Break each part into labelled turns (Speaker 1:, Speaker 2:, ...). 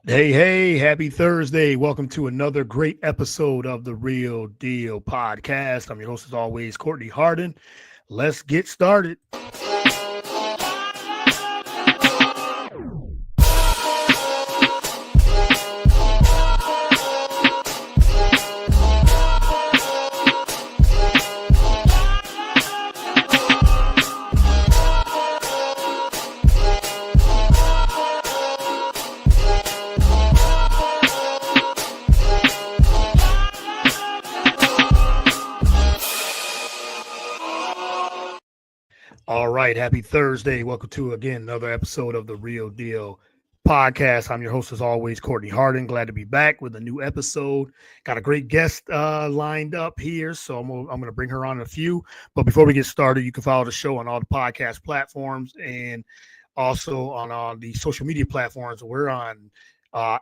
Speaker 1: Hey, happy Thursday. Welcome to another great episode of the Real Deal podcast. I'm your host, as always, Courtney Harden. Let's get started. All right, happy Thursday. Welcome to, again, another episode of the Real Deal podcast. I'm your host, as always, Courtney Harden. Glad to be back with a new episode. Got a great guest lined up here, so I'm going to bring her on in a few. But before we get started, you can follow the show on all the podcast platforms and also on all the social media platforms. We're on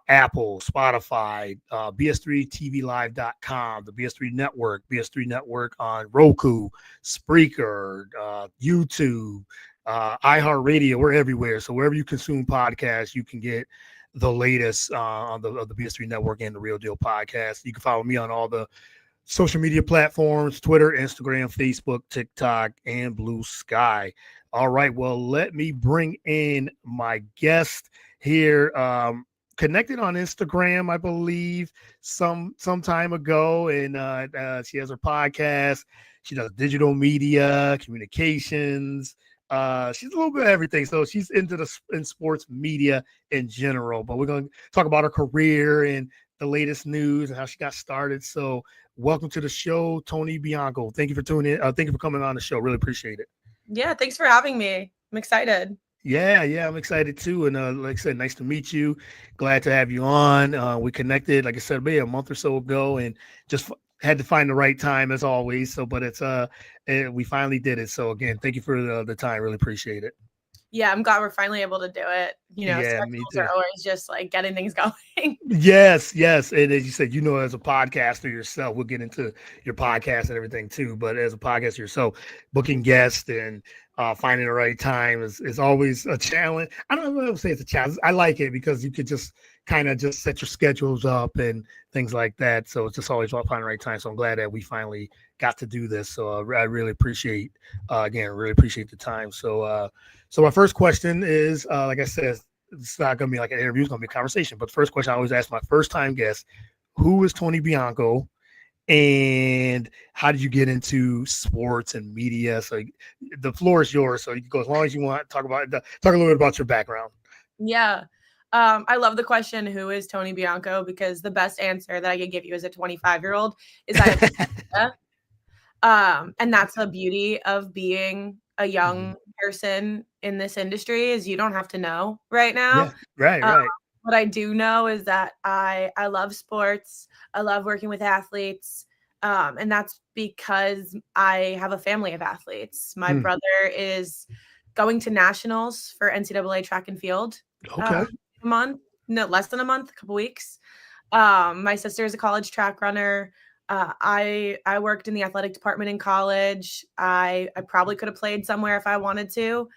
Speaker 1: Apple, Spotify, BS3TVLive.com, the BS3 Network, BS3 Network on Roku, Spreaker, YouTube, iHeartRadio. We're everywhere. So wherever you consume podcasts, you can get the latest on the BS3 Network and the Real Deal podcast. You can follow me on all the social media platforms: Twitter, Instagram, Facebook, TikTok, and Blue Sky. All right. Well, let me bring in my guest here. Connected on Instagram, I believe, some time ago, and she has her podcast. She does digital media, communications. She's a little bit of everything, so she's into in sports media in general. But we're going to talk about her career and the latest news and how she got started. So, welcome to the show, Toni Bianco. Thank you for tuning in. Thank you for coming on the show. Really appreciate it.
Speaker 2: Yeah, thanks for having me. I'm excited.
Speaker 1: Yeah, I'm excited too. And like I said, nice to meet you. Glad to have you on. We connected, like I said, maybe a month or so ago, and just had to find the right time as always. So, but we finally did it. So again, thank you for the time. Really appreciate it.
Speaker 2: Yeah, I'm glad we're finally able to do it.
Speaker 1: Yeah, me
Speaker 2: schedules
Speaker 1: too.
Speaker 2: are always just like getting things going.
Speaker 1: Yes. And as you said, as a podcaster yourself, we'll get into your podcast and everything too. But as a podcaster yourself, booking guests and finding the right time is always a challenge. I don't know if say it's a challenge. I like it because you could just kind of just set your schedules up and things like that. So it's just always about finding the right time. So I'm glad that we finally got to do this. So I really appreciate, really appreciate the time. So my first question is, like I said, it's not going to be like an interview. It's going to be a conversation. But the first question I always ask my first time guest, who is Toni Bianco? And how did you get into sports and media? So the floor is yours. So you can go as long as you want. Talk a little bit about your background.
Speaker 2: Yeah. I love the question, who is Toni Bianco? Because the best answer that I could give you as a 25-year-old is I have and that's the beauty of being a young person in this industry, is you don't have to know right now.
Speaker 1: Yeah, right.
Speaker 2: What I do know is that I love sports. I love working with athletes. And that's because I have a family of athletes. My brother is going to nationals for NCAA track and field.
Speaker 1: Okay.
Speaker 2: Less than a month, a couple weeks. My sister is a college track runner. I worked in the athletic department in college. I probably could have played somewhere if I wanted to,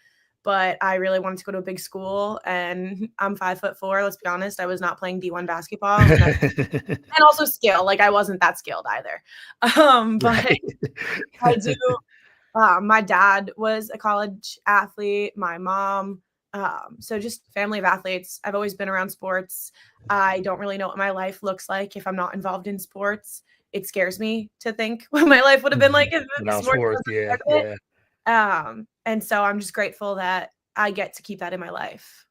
Speaker 2: but I really wanted to go to a big school, and I'm 5'4". Let's be honest. I was not playing D1 basketball and also skill. Like I wasn't that skilled either. But right. I do. My dad was a college athlete, my mom. So just family of athletes. I've always been around sports. I don't really know what my life looks like if I'm not involved in sports. It scares me to think what my life would have been like if sports. Yeah. And so I'm just grateful that I get to keep that in my life.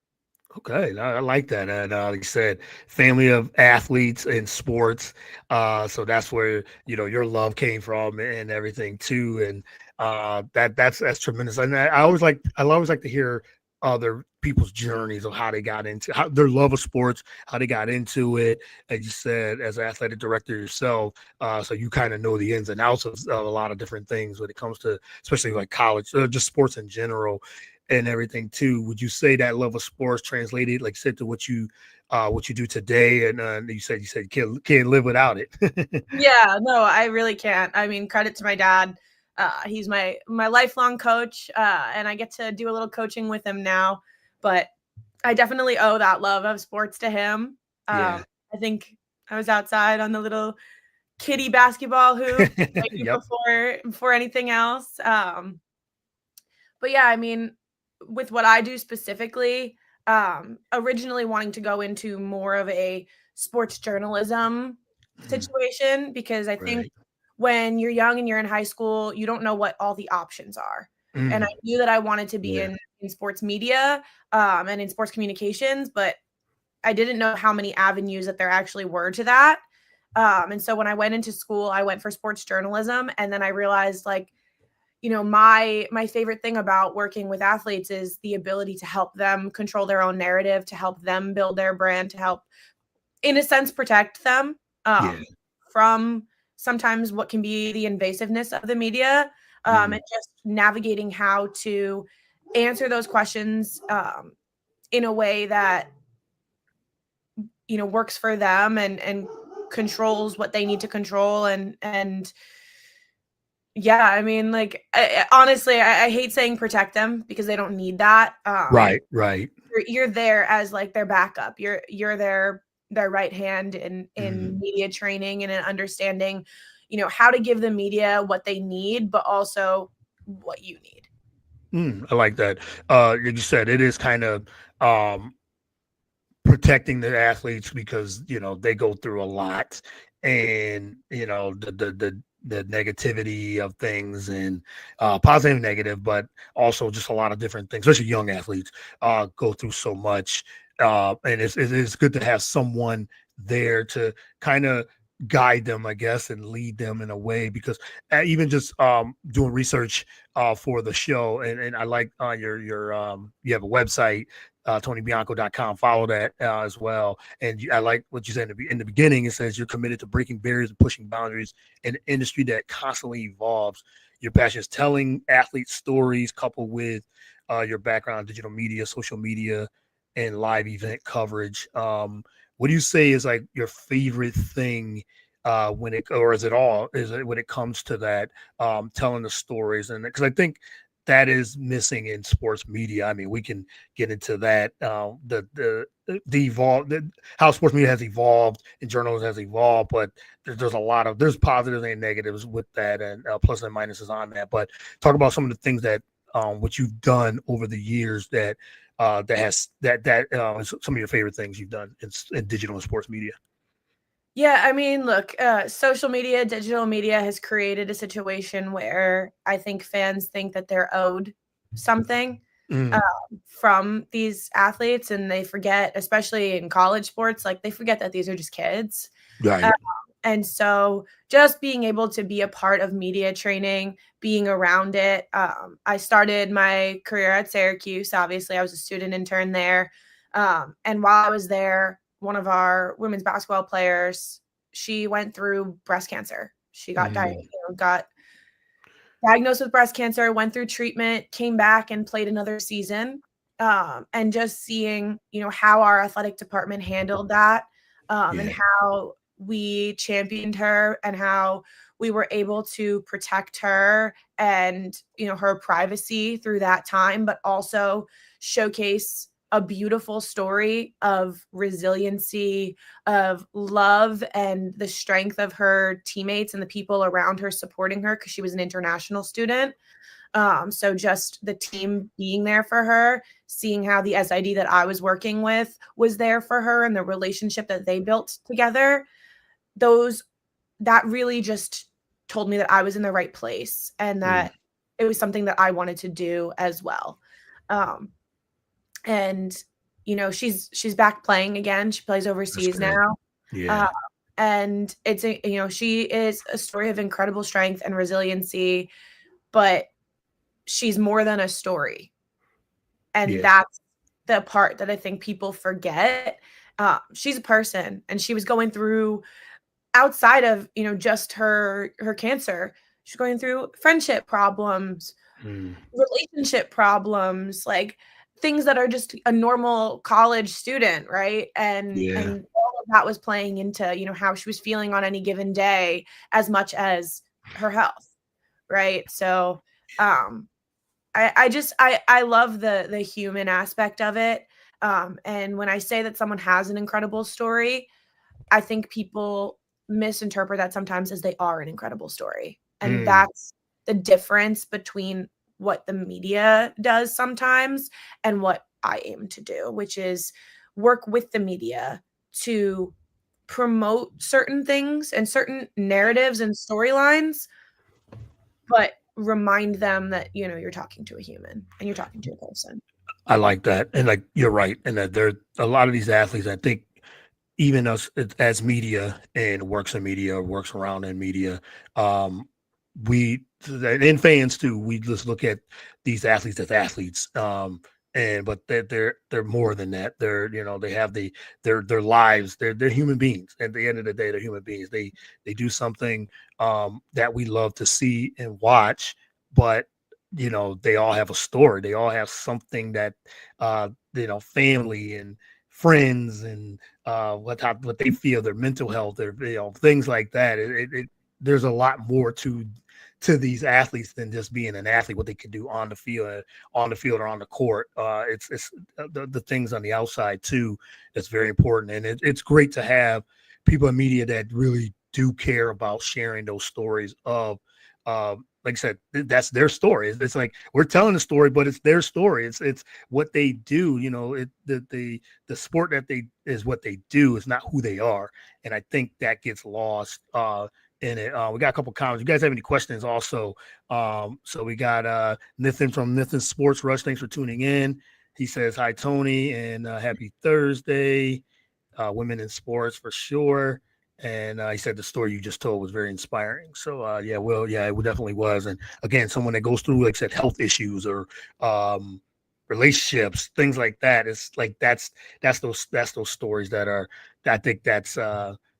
Speaker 1: Okay, I like that. And like you said, family of athletes in sports. So that's where your love came from and everything too. And that's tremendous. And I always like to hear other people's journeys of how they got into their love of sports, how they got into it. As you said, as an athletic director yourself, so you kind of know the ins and outs of a lot of different things when it comes to, especially like college, just sports in general and everything too. Would you say that love of sports translated, like said, to what you do today? And you said you can't live without it.
Speaker 2: Yeah, no, I really can't. I mean, credit to my dad. He's my lifelong coach, and I get to do a little coaching with him now. But I definitely owe that love of sports to him.
Speaker 1: Yeah.
Speaker 2: I think I was outside on the little kiddie basketball hoop like,
Speaker 1: Yep.
Speaker 2: before anything else. But yeah, I mean, with what I do specifically, originally wanting to go into more of a sports journalism
Speaker 1: Mhm.
Speaker 2: situation because I think
Speaker 1: Right.
Speaker 2: when you're young and you're in high school, you don't know what all the options are. And I
Speaker 1: Mm.
Speaker 2: knew that I wanted to be
Speaker 1: Yeah.
Speaker 2: in sports media and in sports communications, but I didn't know how many avenues that there actually were to that. And so when I went into school, I went for sports journalism, and then I realized like, my favorite thing about working with athletes is the ability to help them control their own narrative, to help them build their brand, to help, in a sense, protect them
Speaker 1: Yeah.
Speaker 2: from sometimes what can be the invasiveness of the media,
Speaker 1: Mm.
Speaker 2: and just navigating how to answer those questions in a way that works for them and controls what they need to control and yeah, I mean, like, honestly, I hate saying protect them because they don't need that.
Speaker 1: Right. Right.
Speaker 2: You're there as like their backup. You're their right hand
Speaker 1: Mm.
Speaker 2: in media training and in understanding, how to give the media what they need, but also what you need.
Speaker 1: I like that. Like you said, it is kind of um protecting the athletes because they go through a lot, and the negativity of things, and positive and negative, but also just a lot of different things, especially young athletes go through so much, and it's good to have someone there to kind of guide them, I guess, and lead them in a way, because even just doing research for the show, and I like your you have a website, ToniBianco.com. Follow that as well. And I like what you said in the beginning. It says you're committed to breaking barriers and pushing boundaries in an industry that constantly evolves. Your passion is telling athlete stories, coupled with your background in digital media, social media, and live event coverage. What do you say is like your favorite thing when it, or is it all, is it when it comes to that, telling the stories? And because I think that is missing in sports media. I mean, we can get into that. The how sports media has evolved and journalism has evolved, but there's a lot of, there's positives and negatives with that, and plus and minuses on that. But talk about some of the things that what you've done over the years that is some of your favorite things you've done in digital and sports media.
Speaker 2: Yeah, I mean, look, social media, digital media has created a situation where I think fans think that they're owed something
Speaker 1: Mm,
Speaker 2: from these athletes, and they forget, especially in college sports, like they forget that these are just kids. Uh,
Speaker 1: right.
Speaker 2: and so just being able to be a part of media training, being around it. I started my career at Syracuse. Obviously, I was a student intern there. And while I was there, one of our women's basketball players, she went through breast cancer. She
Speaker 1: Mm,
Speaker 2: got diagnosed with breast cancer, went through treatment, came back and played another season. And just seeing, how our athletic department handled that, and
Speaker 1: yeah.
Speaker 2: how we championed her and how we were able to protect her and, her privacy through that time, but also showcase a beautiful story of resiliency, of love, and the strength of her teammates and the people around her supporting her because she was an international student. So just the team being there for her, seeing how the SID that I was working with was there for her and the relationship that they built together, those that really just told me that I was in the right place and
Speaker 1: Mm,
Speaker 2: that it was something that I wanted to do as well. Um, and she's back playing again. She plays
Speaker 1: that's
Speaker 2: overseas
Speaker 1: good.
Speaker 2: now. Uh,
Speaker 1: Yeah.
Speaker 2: and she is a story of incredible strength and resiliency, but she's more than a story. And
Speaker 1: Yeah.
Speaker 2: that's the part that I think people forget. She's a person, and she was going through, outside of, just her cancer, she's going through friendship problems,
Speaker 1: Mm,
Speaker 2: relationship problems, like things that are just a normal college student, right?
Speaker 1: yeah.
Speaker 2: And all of that was playing into, how she was feeling on any given day as much as her health, right? So, I just I love the human aspect of it. And when I say that someone has an incredible story, I think people misinterpret that sometimes as they are an incredible story. And that's the difference between what the media does sometimes and what I aim to do, which is work with the media to promote certain things and certain narratives and storylines, but remind them that, you're talking to a human and you're talking to a person.
Speaker 1: I like that. And like, you're right. And that there a lot of these athletes, I think, even us as media and works in media, works around in media, we and fans too, we just look at these athletes as athletes. But they're more than that. They have their lives. They're human beings. At the end of the day, they're human beings. They do something that we love to see and watch, but they all have a story. They all have something that family and friends and what they feel, their mental health, their things like that. There's a lot more to these athletes than just being an athlete. What they can do on the field, or on the court. It's the things on the outside too that's very important, and it's great to have people in media that really do care about sharing those stories of. Like I said, that's their story. It's like we're telling a story, but it's their story. It's what they do. The sport that they is what they do. It's not who they are, and I think that gets lost in it. We got a couple comments. You guys have any questions? Also, so we got Nathan from Nathan Sports Rush. Thanks for tuning in. He says hi, Tony, and happy Thursday. Women in sports for sure. And he said the story you just told was very inspiring. So it definitely was. And again, someone that goes through, like I said, health issues or relationships, things like that. It's like that's those stories that are. I think that's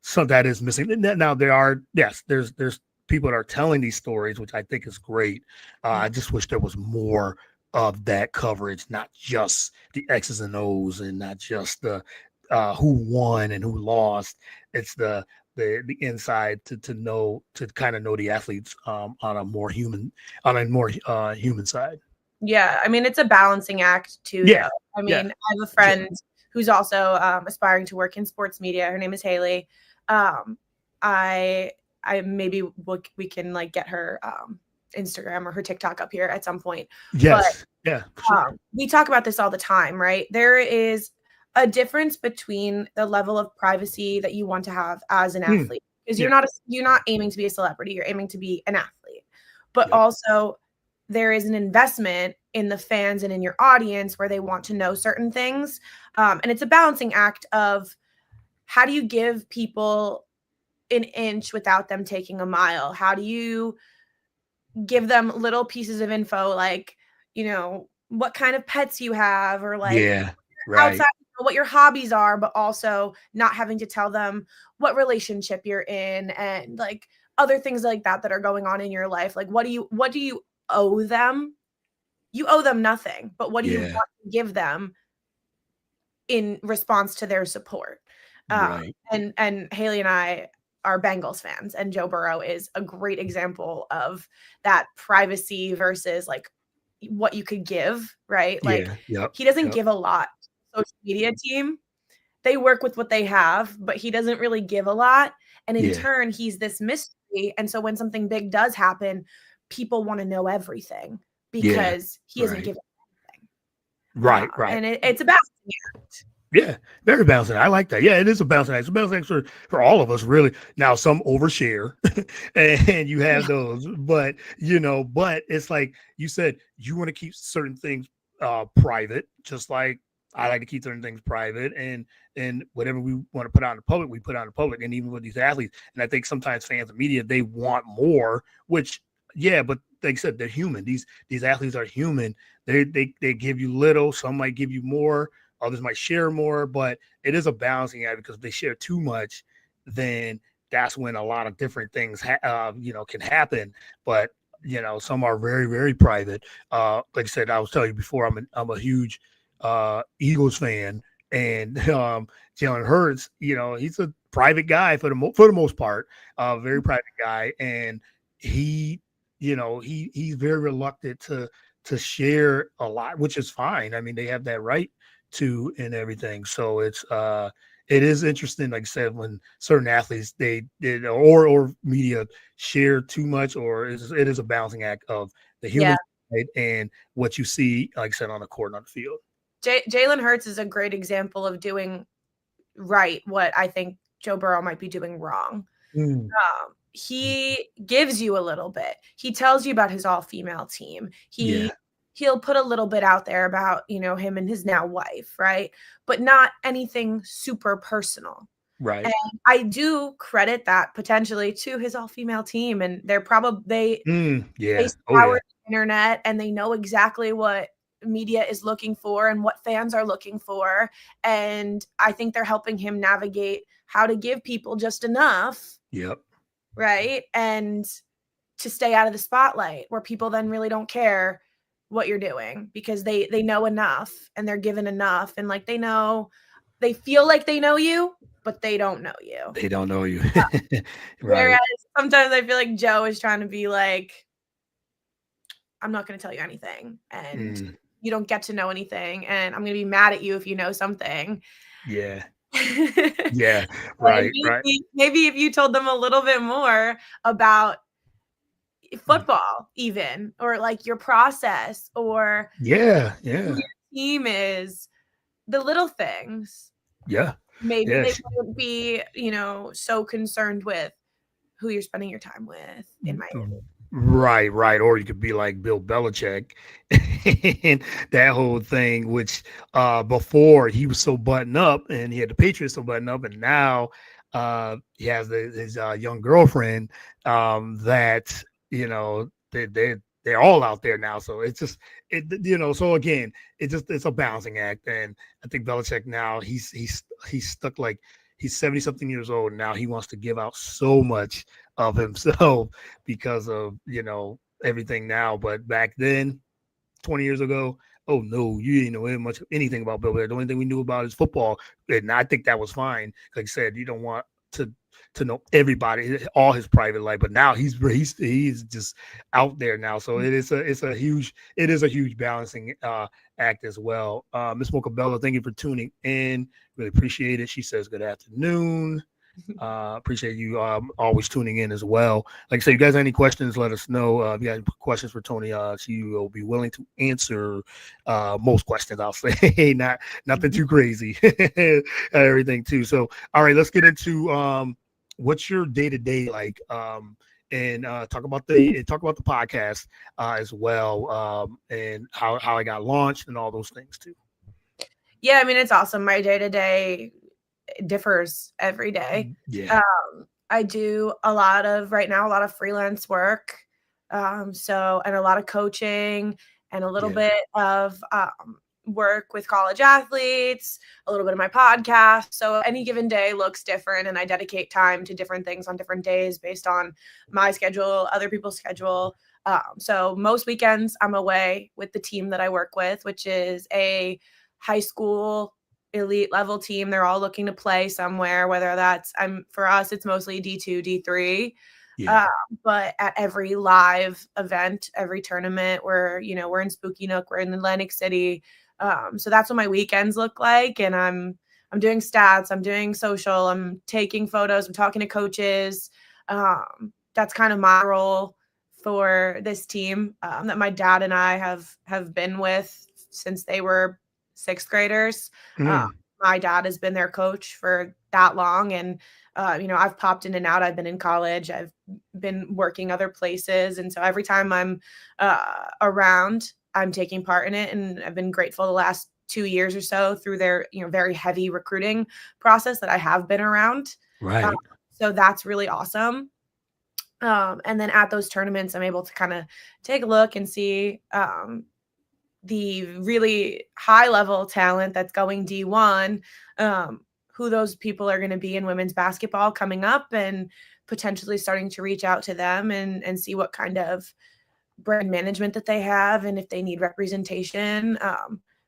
Speaker 1: some that is missing. Now there's people that are telling these stories, which I think is great. I just wish there was more of that coverage, not just the X's and O's, and not just the who won and who lost. It's the inside to know, to kind of know the athletes on a more human side.
Speaker 2: Yeah, I mean, it's a balancing act too,
Speaker 1: Yeah,
Speaker 2: though. I
Speaker 1: yeah,
Speaker 2: mean, I have a friend who's also aspiring to work in sports media. Her name is Haley. I maybe we can like get her Instagram or her TikTok up here at some point.
Speaker 1: Yes,
Speaker 2: but,
Speaker 1: yeah, for sure.
Speaker 2: We talk about this all the time, right? There is a difference between the level of privacy that you want to have as an athlete, because you're not aiming to be a celebrity, you're aiming to be an athlete, but also there is an investment in the fans and in your audience where they want to know certain things, and it's a balancing act of how do you give people an inch without them taking a mile? How do you give them little pieces of info, like what kind of pets you have, or like outside, what your hobbies are, but also not having to tell them what relationship you're in and like other things like that are going on in your life. Like, what do you owe them? You owe them nothing, but what do you want to give them in response to their support? And Haley and I are Bengals fans, and Joe Burrow is a great example of that privacy versus like what you could give, right? Like he doesn't give a lot. Social media team, they work with what they have, but he doesn't really give a lot. And in turn, he's this mystery. And so when something big does happen, people want to know everything because he isn't giving anything.
Speaker 1: Right.
Speaker 2: And it's a balancing act.
Speaker 1: Yeah, very balancing. I like that. Yeah, it is a balancing act. It's a balancing act for all of us, really. Now, some overshare, and you have those, but but it's like you said, you want to keep certain things private, just like I like to keep certain things private, and whatever we want to put out in the public, we put out in the public, and even with these athletes, and I think sometimes fans and media, they want more, which but like I said, they're human. These athletes are human. They give you little. Some might give you more. Others might share more, but it is a balancing act, because if they share too much, then that's when a lot of different things, can happen. But some are very, very private. Like I said, I was telling you before, I'm a huge Eagles fan, and Jalen Hurts, he's a private guy for the most part, very private guy, and he's very reluctant to share a lot, which is fine. I mean, they have that right too and everything. So it is interesting, like I said, when certain athletes or media share too much, or it is a balancing act of the
Speaker 2: Yeah.
Speaker 1: human side and what you see, like I said, on the court and on the field.
Speaker 2: Jalen Hurts is a great example of doing right what I think Joe Burrow might be doing wrong.
Speaker 1: Mm.
Speaker 2: He gives you a little bit. He tells you about his all-female team.
Speaker 1: Yeah.
Speaker 2: He'll put a little bit out there about, him and his now wife, right? But not anything super personal.
Speaker 1: Right.
Speaker 2: And I do credit that potentially to his all-female team, and they're probably
Speaker 1: Yeah.
Speaker 2: they
Speaker 1: Oh
Speaker 2: scour
Speaker 1: yeah.
Speaker 2: the internet and they know exactly what media is looking for and what fans are looking for. And I think they're helping him navigate how to give people just enough,
Speaker 1: Yep.
Speaker 2: right? And to stay out of the spotlight where people then really don't care what you're doing because they know enough and they're given enough, and like they feel like they know you, but they don't know you.
Speaker 1: They don't know you. Right.
Speaker 2: Whereas sometimes I feel like Joe is trying to be like, I'm not going to tell you anything, and you don't get to know anything, and I'm going to be mad at you if you know something.
Speaker 1: Yeah. Yeah. Right. Right.
Speaker 2: Maybe if you told them a little bit more about football, even, or like your process, or who your team is, the little things.
Speaker 1: Yeah.
Speaker 2: Maybe
Speaker 1: Yeah.
Speaker 2: they wouldn't be, so concerned with who you're spending your time with in Miami.
Speaker 1: Right, right. Or you could be like Bill Belichick and that whole thing, which before he was so buttoned up and he had the Patriots so buttoned up, and now he has his young girlfriend that they're all out there now. So it's just so again, it's a balancing act. And I think Belichick now he's stuck, like he's 70 something years old now. He wants to give out so much of himself because of everything now. But back then, 20 years ago, oh no, you didn't know much anything about Bill Belichick. The only thing we knew about is football, and I think that was fine. Like I said, you don't want to know everybody, all his private life. But now he's just out there now. So it is a huge balancing act as well. Miss Mocabella, thank you for tuning in. Really appreciate it. She says good afternoon. Appreciate you always tuning in as well. Like I said, you guys have any questions, let us know. If you got questions for Toni, she will be willing to answer most questions, I'll say. Nothing too crazy. Everything too. So all right, let's get into what's your day-to-day like, and talk about the podcast as well, and how I got launched and all those things too.
Speaker 2: Yeah, I mean, it's awesome. My day-to-day differs every day.
Speaker 1: Yeah.
Speaker 2: I do right now a lot of freelance work. And a lot of coaching and a little bit of work with college athletes, a little bit of my podcast. So any given day looks different, and I dedicate time to different things on different days based on my schedule, other people's schedule. So most weekends I'm away with the team that I work with, which is a high school elite level team. They're all looking to play somewhere, whether that's for us, it's mostly D2, D3.
Speaker 1: Yeah.
Speaker 2: But at every live event, every tournament, we're in Spooky Nook, we're in Atlantic City. So that's what my weekends look like. And I'm doing stats, I'm doing social, I'm taking photos, I'm talking to coaches. That's kind of my role for this team that my dad and I have been with since they were sixth graders. My dad has been their coach for that long. And, I've popped in and out. I've been in college. I've been working other places. And so every time I'm around, I'm taking part in it. And I've been grateful the last 2 years or so through their, very heavy recruiting process that I have been around.
Speaker 1: Right.
Speaker 2: So that's really awesome. And then at those tournaments, I'm able to kind of take a look and see the really high level talent that's going D1, who those people are going to be in women's basketball coming up, and potentially starting to reach out to them and see what kind of brand management that they have and if they need representation.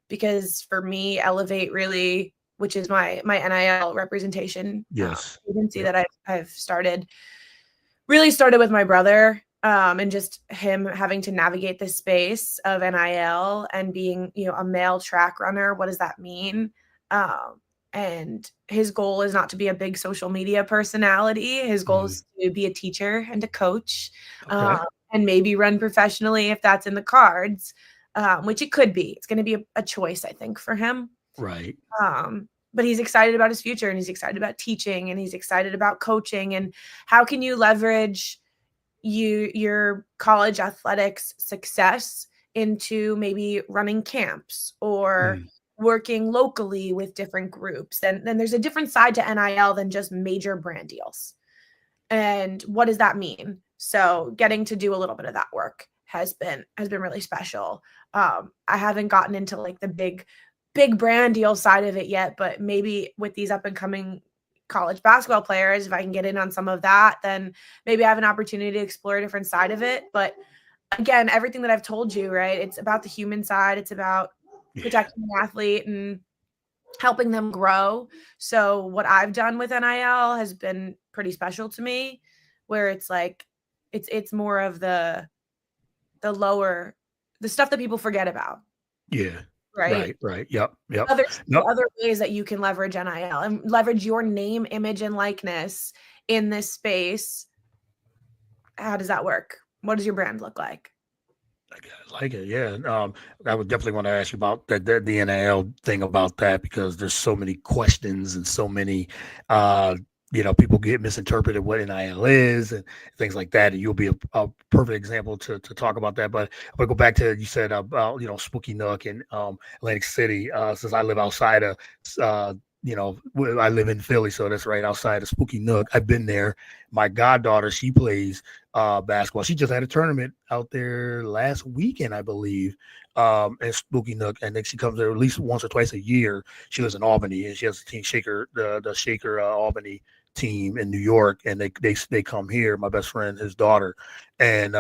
Speaker 2: Because for me, Elevate really, which is my NIL representation
Speaker 1: Yes.
Speaker 2: agency that I've started with my brother. And just him having to navigate the space of NIL and being, a male track runner. What does that mean? And his goal is not to be a big social media personality. His goal is to be a teacher and a coach,
Speaker 1: Okay.
Speaker 2: and maybe run professionally if that's in the cards, which it could be. It's going to be a choice, I think, for him.
Speaker 1: Right.
Speaker 2: But he's excited about his future, and he's excited about teaching, and he's excited about coaching. And how can you leverage your college athletics success into maybe running camps or working locally with different groups? And then there's a different side to NIL than just major brand deals. And what does that mean? So getting to do a little bit of that work has been really special. I haven't gotten into like the big brand deal side of it yet, but maybe with these up and coming college basketball players, if I can get in on some of that, then maybe I have an opportunity to explore a different side of it. But again, everything that I've told you, right? It's about the human side. It's about protecting the athlete and helping them grow. So what I've done with NIL has been pretty special to me, where it's like, it's more of the lower, the stuff that people forget about.
Speaker 1: Yeah.
Speaker 2: Right.
Speaker 1: Right. Yep.
Speaker 2: Other ways that you can leverage NIL and leverage your name, image, and likeness in this space. How does that work? What does your brand look like?
Speaker 1: I like it. Yeah. I would definitely want to ask you about the NIL thing about that, because there's so many questions and so many, people get misinterpreted what NIL is and things like that. And you'll be a perfect example to talk about that. But I'm gonna go back to, you said about, Spooky Nook and Atlantic City. Since I live outside of, I live in Philly, so that's right outside of Spooky Nook. I've been there. My goddaughter, she plays basketball. She just had a tournament out there last weekend, I believe, in Spooky Nook. And then she comes there at least once or twice a year. She lives in Albany, and she has a team Shaker, the Shaker Albany team in New York, and they come here. My best friend, his daughter, and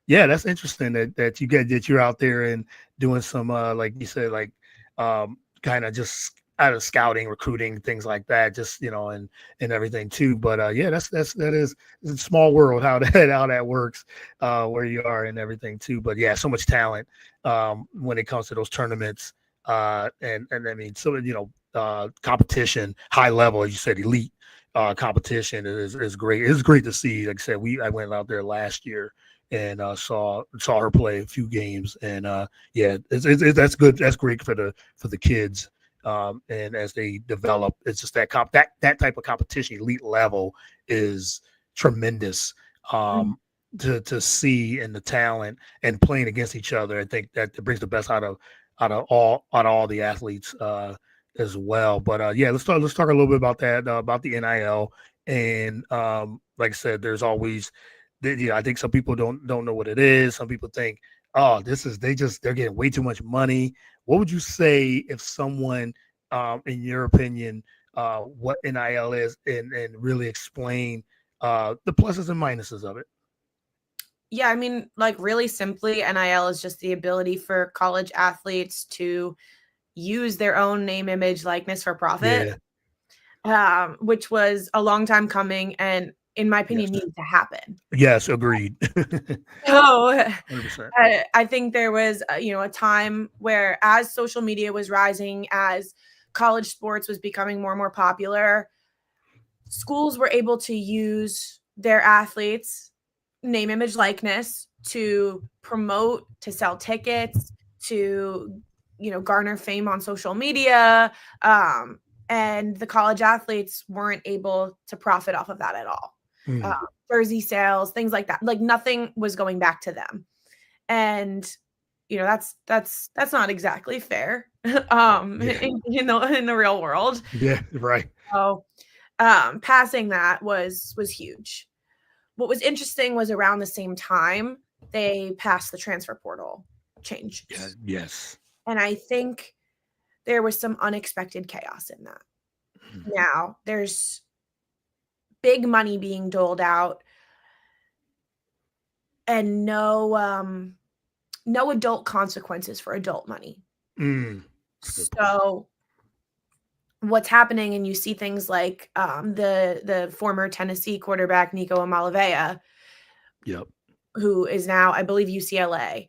Speaker 1: yeah, that's interesting that you're out there and doing some like you said, like kind of just out of scouting, recruiting, things like that, just and everything too. But yeah, that is it's a small world how that works, where you are and everything too. But yeah, so much talent when it comes to those tournaments, and I mean, so competition, high level, as you said, elite competition is great. It's great to see. Like I said, I went out there last year and saw her play a few games, and yeah, that's good. That's great for the kids. And as they develop, it's just that type of competition, elite level, is tremendous to see, in the talent and playing against each other. I think that it brings the best out of all the athletes as well. But yeah, let's talk a little bit about that, about the NIL. And like I said, there's always, I think some people don't know what it is. Some people think, oh, they're getting way too much money. What would you say if someone, in your opinion, what NIL is, and really explain the pluses and minuses of it?
Speaker 2: Yeah, I mean, like really simply, NIL is just the ability for college athletes to use their own name, image, likeness for profit, which was a long time coming, and in my opinion, needed to happen.
Speaker 1: Yes, agreed.
Speaker 2: So
Speaker 1: 100%.
Speaker 2: I think there was, a time where, as social media was rising, as college sports was becoming more and more popular, schools were able to use their athletes' name, image, likeness to promote, to sell tickets, to, garner fame on social media. And the college athletes weren't able to profit off of that at all. Jersey sales, things like that. Like nothing was going back to them. And that's not exactly fair. In the real world.
Speaker 1: Yeah, right.
Speaker 2: So passing that was huge. What was interesting was around the same time they passed the transfer portal change.
Speaker 1: Yeah, yes.
Speaker 2: And I think there was some unexpected chaos in that. Now there's big money being doled out and no adult consequences for adult money. So what's happening, and you see things like the former Tennessee quarterback Nico Amalavea,
Speaker 1: yep,
Speaker 2: who is now, I believe, UCLA.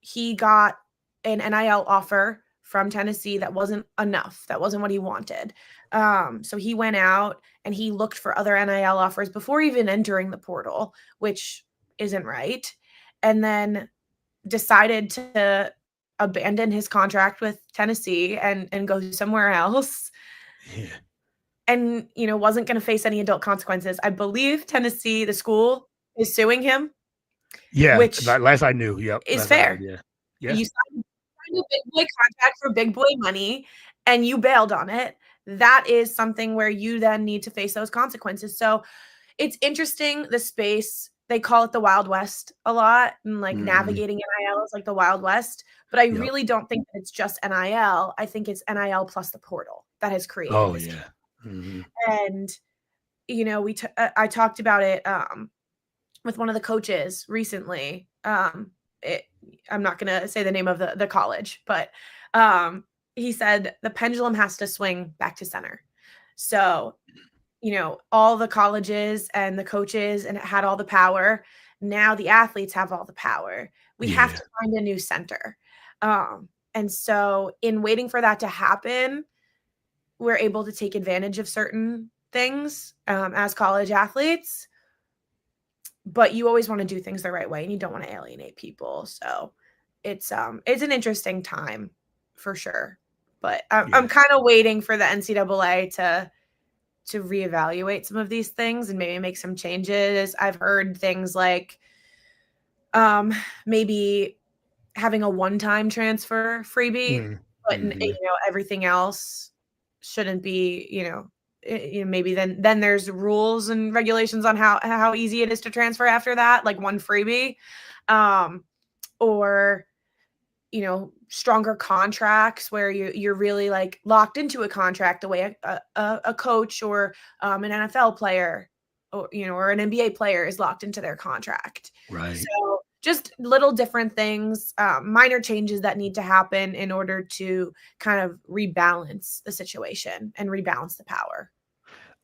Speaker 2: He got an NIL offer from Tennessee that wasn't enough. That wasn't what he wanted. So he went out and he looked for other NIL offers before even entering the portal, which isn't right. And then decided to abandon his contract with Tennessee and go somewhere else.
Speaker 1: Yeah.
Speaker 2: And, wasn't going to face any adult consequences. I believe Tennessee, the school, is suing him,
Speaker 1: Yeah.
Speaker 2: which
Speaker 1: Last I knew. Yep.
Speaker 2: is
Speaker 1: Last I heard.
Speaker 2: fair.
Speaker 1: Yeah. Yeah.
Speaker 2: You signed a big boy contract for big boy money and you bailed on it. That is something where you then need to face those consequences. So it's interesting, the space. They call it the Wild West a lot, and like navigating NIL is like the Wild West. But I really don't think that it's just NIL. I think it's NIL plus the portal that has created this.
Speaker 1: Yeah. Mm-hmm.
Speaker 2: And I talked about it with one of the coaches recently. I'm not going to say the name of the college, but he said the pendulum has to swing back to center. So, all the colleges and the coaches and it had all the power. Now the athletes have all the power. We have to find a new center. And so in waiting for that to happen, we're able to take advantage of certain things as college athletes. But you always want to do things the right way and you don't want to alienate people. So it's an interesting time for sure. But I'm kind of waiting for the NCAA to reevaluate some of these things and maybe make some changes. I've heard things like maybe having a one-time transfer freebie, but everything else shouldn't be, maybe then there's rules and regulations on how easy it is to transfer after that, like one freebie, or stronger contracts where you're really like locked into a contract the way a coach or an NFL player or an NBA player is locked into their contract.
Speaker 1: Right.
Speaker 2: So just little different things, minor changes that need to happen in order to kind of rebalance the situation and rebalance the power.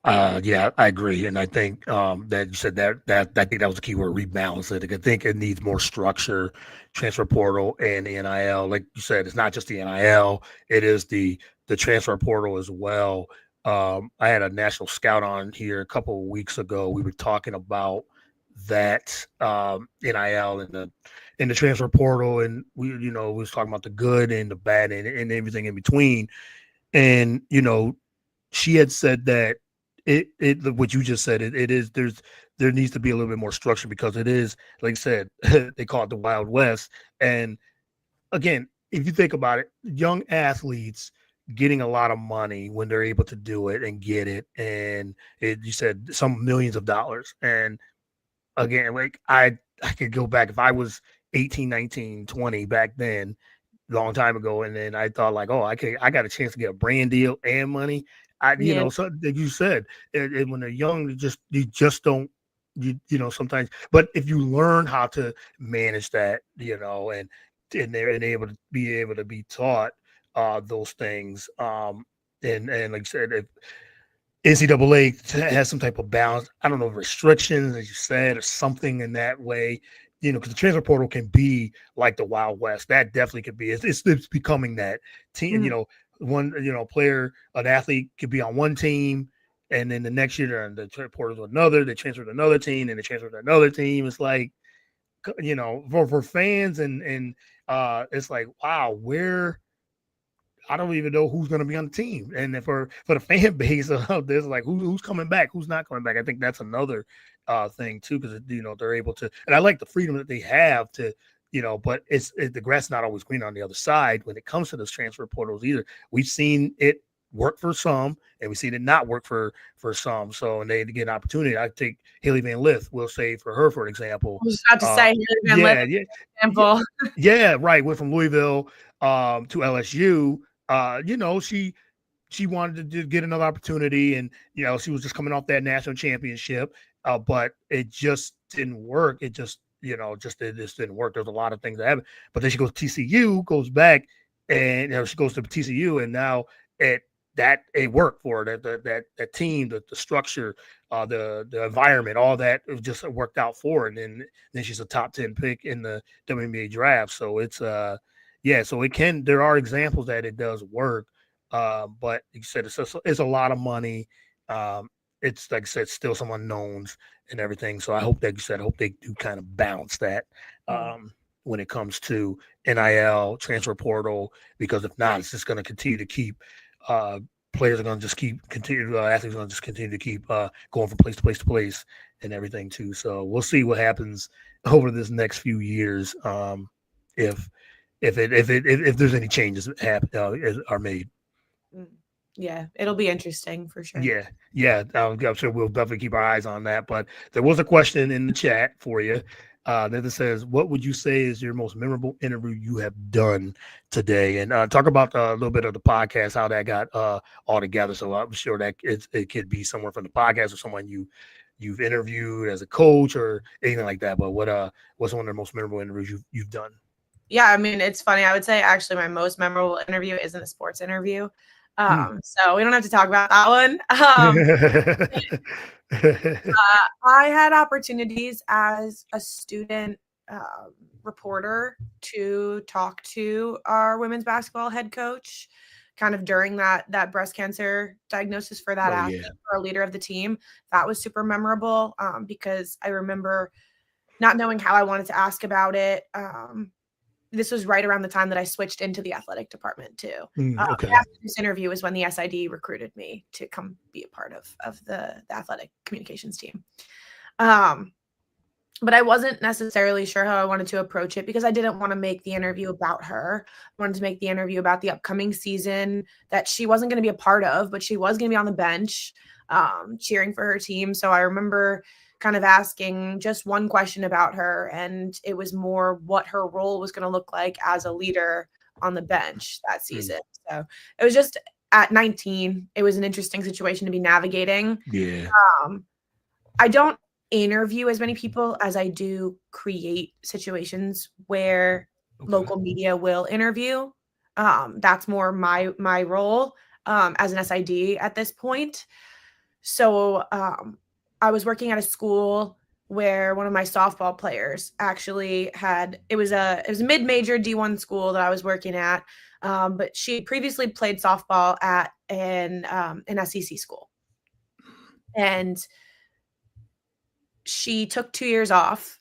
Speaker 1: Yeah, I agree, and I think that you said that I think that was the key word, rebalance it. I think it needs more structure, transfer portal and the NIL. Like you said, it's not just the NIL; it is the transfer portal as well. I had a national scout on here a couple of weeks ago. We were talking about that NIL and the transfer portal, and we was talking about the good and the bad and everything in between. And she had said that what you just said, it is there needs to be a little bit more structure because it is, like I said, they call it the Wild West. And again, if you think about it, young athletes getting a lot of money when they're able to do it and get it, and you said some millions of dollars. And again, like I could go back if I was 18, 19, 20 back then, long time ago, and then I thought like, oh, I got a chance to get a brand deal and money. So like you said, and when they're young, you just don't, sometimes. But if you learn how to manage that, and they're able to be taught those things, and like you said, if NCAA has some type of balance, I don't know, restrictions, as you said, or something in that way, because the transfer portal can be like the Wild West. That definitely could be. It's becoming that team. One player, an athlete could be on one team, and then the next year they're on the transfer portal to another. They transfer to another team, and they transfer to another team. It's like, for fans and it's like, wow, where. I don't even know who's going to be on the team, and for the fan base, there's like who's coming back, who's not coming back. I think that's another thing too, because they're able to, and I like the freedom that they have to, but the grass is not always green on the other side when it comes to those transfer portals either. We've seen it work for some, and we've seen it not work for some. So, and they get an opportunity. I take Haley Van Lith. We'll say for her, for example.
Speaker 2: I was about to say Haley Van Lith. Example.
Speaker 1: Yeah, right. Went from Louisville to LSU. She wanted to get another opportunity, and she was just coming off that national championship, but it just didn't work. It just it just didn't work. There's a lot of things that happened, but then she goes to TCU, goes back, and she goes to TCU, and now at that it worked for her, that team, the structure, the environment, all that, it just worked out for her. And then she's a top 10 pick in the WNBA draft. So it's yeah, so there are examples that it does work. But like you said, it's a lot of money. It's like I said, still some unknowns and everything. So I hope I hope they do kind of balance that when it comes to NIL, transfer portal, because if not, it's just going to continue to keep players are going to just continue athletes are going to just continue to keep going from place to place to place and everything too. So we'll see what happens over this next few years if there's any changes are made.
Speaker 2: Yeah, it'll be interesting for sure.
Speaker 1: Yeah, I'm sure we'll definitely keep our eyes on that. But there was a question in the chat for you that says, "What would you say is your most memorable interview you have done today?" And talk about a little bit of the podcast, how that got all together. So I'm sure that it could be someone from the podcast or someone you've interviewed as a coach or anything like that. But what's one of the most memorable interviews you've done?
Speaker 2: Yeah, I mean, it's funny. I would say actually my most memorable interview isn't a sports interview. So we don't have to talk about that one. I had opportunities as a student reporter to talk to our women's basketball head coach kind of during that breast cancer diagnosis for that athlete, for a leader of the team. That was super memorable because I remember not knowing how I wanted to ask about it. This was right around the time that I switched into the athletic department too.
Speaker 1: Okay.
Speaker 2: After this interview was when the SID recruited me to come be a part of the athletic communications team. But I wasn't necessarily sure how I wanted to approach it because I didn't want to make the interview about her. I wanted to make the interview about the upcoming season that she wasn't going to be a part of, but she was going to be on the bench cheering for her team. So I remember kind of asking just one question about her, and it was more what her role was going to look like as a leader on the bench that season. So it was just at 19, it was an interesting situation to be navigating.
Speaker 1: Yeah.
Speaker 2: I don't interview as many people as I do create situations where local media will interview. That's more my role as an SID at this point. So I was working at a school where one of my softball players actually it was a mid-major D1 school that I was working at, but she previously played softball at an SEC school, and she took 2 years off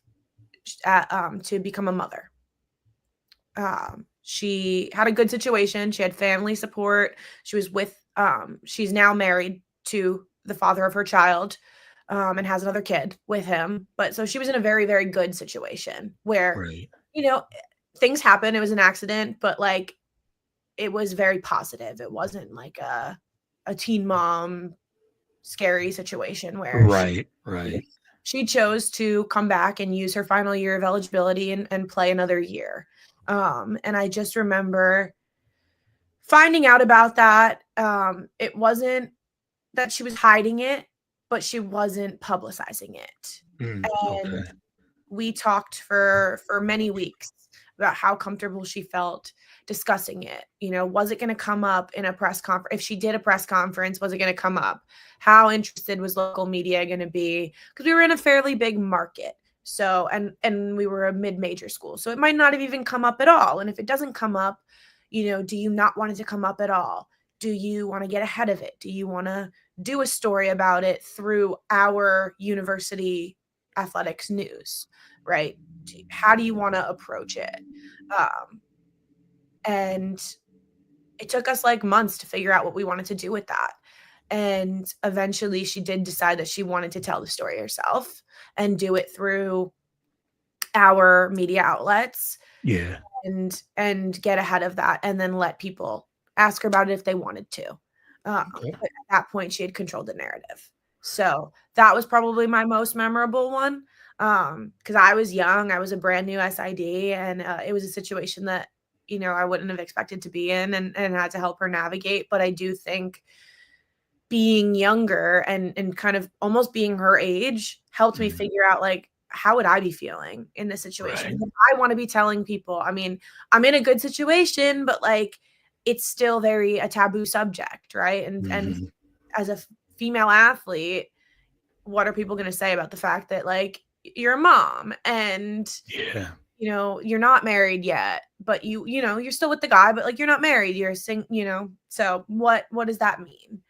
Speaker 2: to become a mother. She had a good situation. She had family support. She was she's now married to the father of her child. And has another kid with him. But so she was in a very, very good situation where, things happen. It was an accident, but like it was very positive. It wasn't like a teen mom scary situation where she chose to come back and use her final year of eligibility and play another year. And I just remember finding out about that. It wasn't that she was hiding it, but she wasn't publicizing it. And we talked for many weeks about how comfortable she felt discussing it. Was it going to come up in a press conference? If she did a press conference, was it going to come up? How interested was local media going to be? Because we were in a fairly big market. So, and we were a mid-major school. So it might not have even come up at all. And if it doesn't come up, do you not want it to come up at all? Do you want to get ahead of it? Do you want to do a story about it through our university athletics news, right? How do you want to approach it? And it took us like months to figure out what we wanted to do with that. And eventually she did decide that she wanted to tell the story herself and do it through our media outlets.
Speaker 1: Yeah.
Speaker 2: And get ahead of that and then let people ask her about it if they wanted to. But at that point, she had controlled the narrative. So that was probably my most memorable one because I was young. I was a brand new SID, and it was a situation that, I wouldn't have expected to be in and had to help her navigate. But I do think being younger and kind of almost being her age helped me figure out, like, how would I be feeling in this situation?
Speaker 1: Right.
Speaker 2: I want to be telling people, I mean, I'm in a good situation, but like, it's still very a taboo subject, right? And as a female athlete, what are people going to say about the fact that like you're a mom and
Speaker 1: Yeah.
Speaker 2: you know you're not married yet, but you know you're still with the guy, but like you're not married, you're you know, so what does that mean?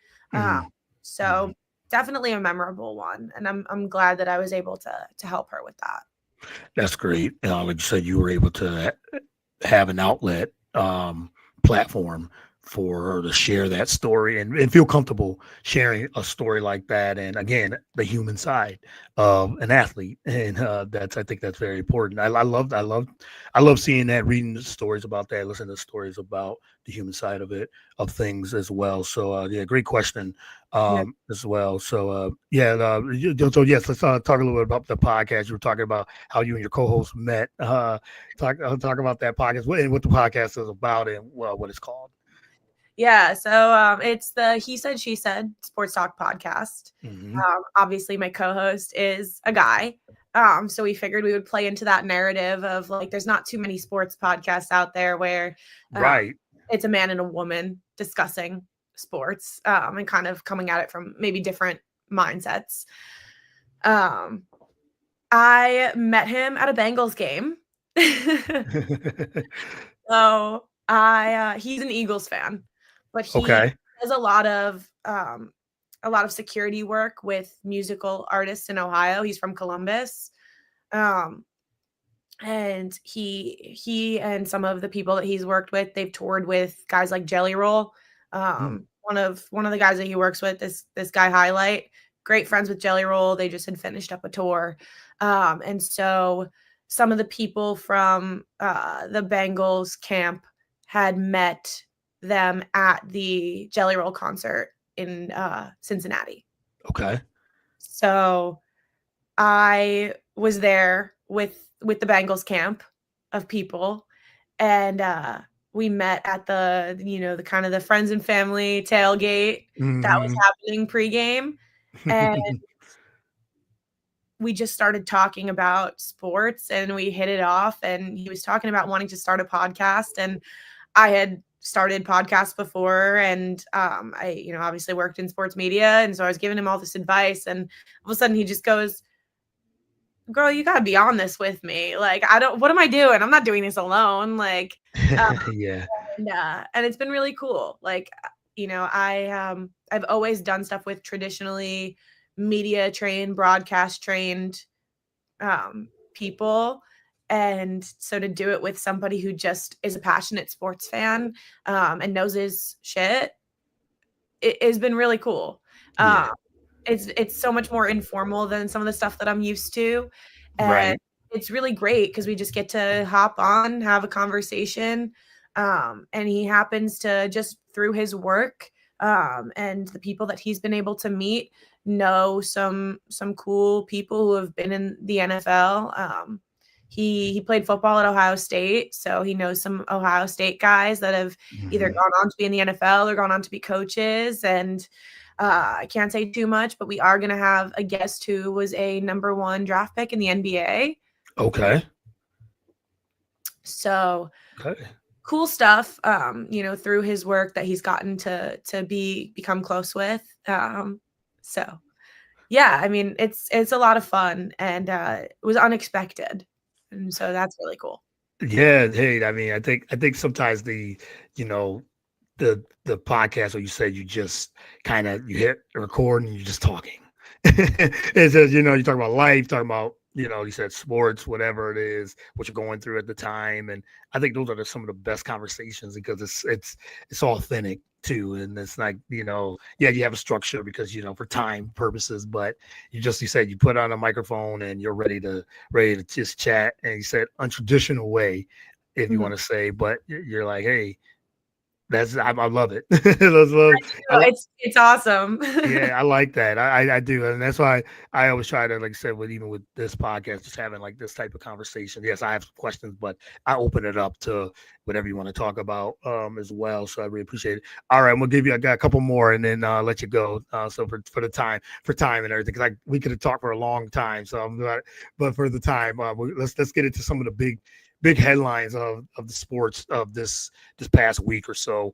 Speaker 2: So definitely a memorable one, and I'm glad that I was able to help her with that.
Speaker 1: That's great. Like you said, you were able to have an outlet, platform for her to share that story and feel comfortable sharing a story like that. And again, the human side of an athlete, and I think that's very important. I love seeing that, reading the stories about that, listening to stories about the human side of it, of things as well. So yeah, great question
Speaker 2: Yeah.
Speaker 1: as well. So so yes, let's talk a little bit about the podcast. You were talking about how you and your co-host met. Talk about that podcast, what the podcast is about, and what it's called.
Speaker 2: Yeah, so it's the He Said She Said Sports Talk podcast. Obviously, my co-host is a guy, so we figured we would play into that narrative of like there's not too many sports podcasts out there where
Speaker 1: Right.
Speaker 2: it's a man and a woman discussing sports and kind of coming at it from maybe different mindsets. I met him at a Bengals game. So he's an Eagles fan, but he
Speaker 1: Okay.
Speaker 2: does a lot of security work with musical artists in Ohio. He's from Columbus. And he and some of the people that he's worked with, they've toured with guys like Jelly Roll. One of the guys that he works with, this guy Highlight, great friends with Jelly Roll. They just had finished up a tour. And so some of the people from the Bengals camp had met them at the Jelly Roll concert in Cincinnati.
Speaker 1: Okay.
Speaker 2: So I was there with the Bengals camp of people, and we met at the, you know, the kind of the friends and family tailgate that was happening pregame, and we just started talking about sports and we hit it off, and he was talking about wanting to start a podcast, and I had started podcasts before, and I, you know, obviously worked in sports media, and so I was giving him all this advice, and all of a sudden he just goes, "Girl, you got to be on this with me. Like, what am I doing? I'm not doing this alone." Like,
Speaker 1: Yeah.
Speaker 2: and it's been really cool. Like, you know, I've always done stuff with traditionally media trained, broadcast trained people. And so to do it with somebody who just is a passionate sports fan and knows his shit, it has been really cool.
Speaker 1: Yeah.
Speaker 2: It's so much more informal than some of the stuff that I'm used to. And
Speaker 1: Right.
Speaker 2: it's really great because we just get to hop on, have a conversation. And he happens to, just through his work and the people that he's been able to meet, know some cool people who have been in the NFL. He played football at Ohio State, so he knows some Ohio State guys that have either gone on to be in the NFL or gone on to be coaches. And I can't say too much, but we are going to have a guest who was a number 1 draft pick in the NBA.
Speaker 1: Okay.
Speaker 2: So
Speaker 1: Okay.
Speaker 2: cool stuff, you know, through his work that he's gotten to become close with. So yeah, I mean, it's a lot of fun, and it was unexpected. And so that's really cool.
Speaker 1: Yeah. Hey, I mean, I think sometimes you know, the podcast where you said you just kind of you hit record and you're just talking. It says, you know, you talk about life, talking about, you know, you said sports, whatever it is, what you're going through at the time. And I think those are some of the best conversations because it's authentic too. And it's like, you know, yeah, you have a structure because, you know, for time purposes, but you said you put on a microphone and you're ready to just chat. And you said untraditional way, if you want to say, but you're like, hey, I love it.
Speaker 2: It's awesome.
Speaker 1: Yeah, I like that. I do, and that's why I always try to, like I said, even with this podcast, just having like this type of conversation. Yes, I have questions, but I open it up to whatever you want to talk about as well. So I really appreciate it. All right, I'm gonna give you. I got a couple more, and then let you go. So for the time, and everything, because we could have talked for a long time. So I'm not, but for the time, let's get into some of the big headlines of the sports of this past week or so.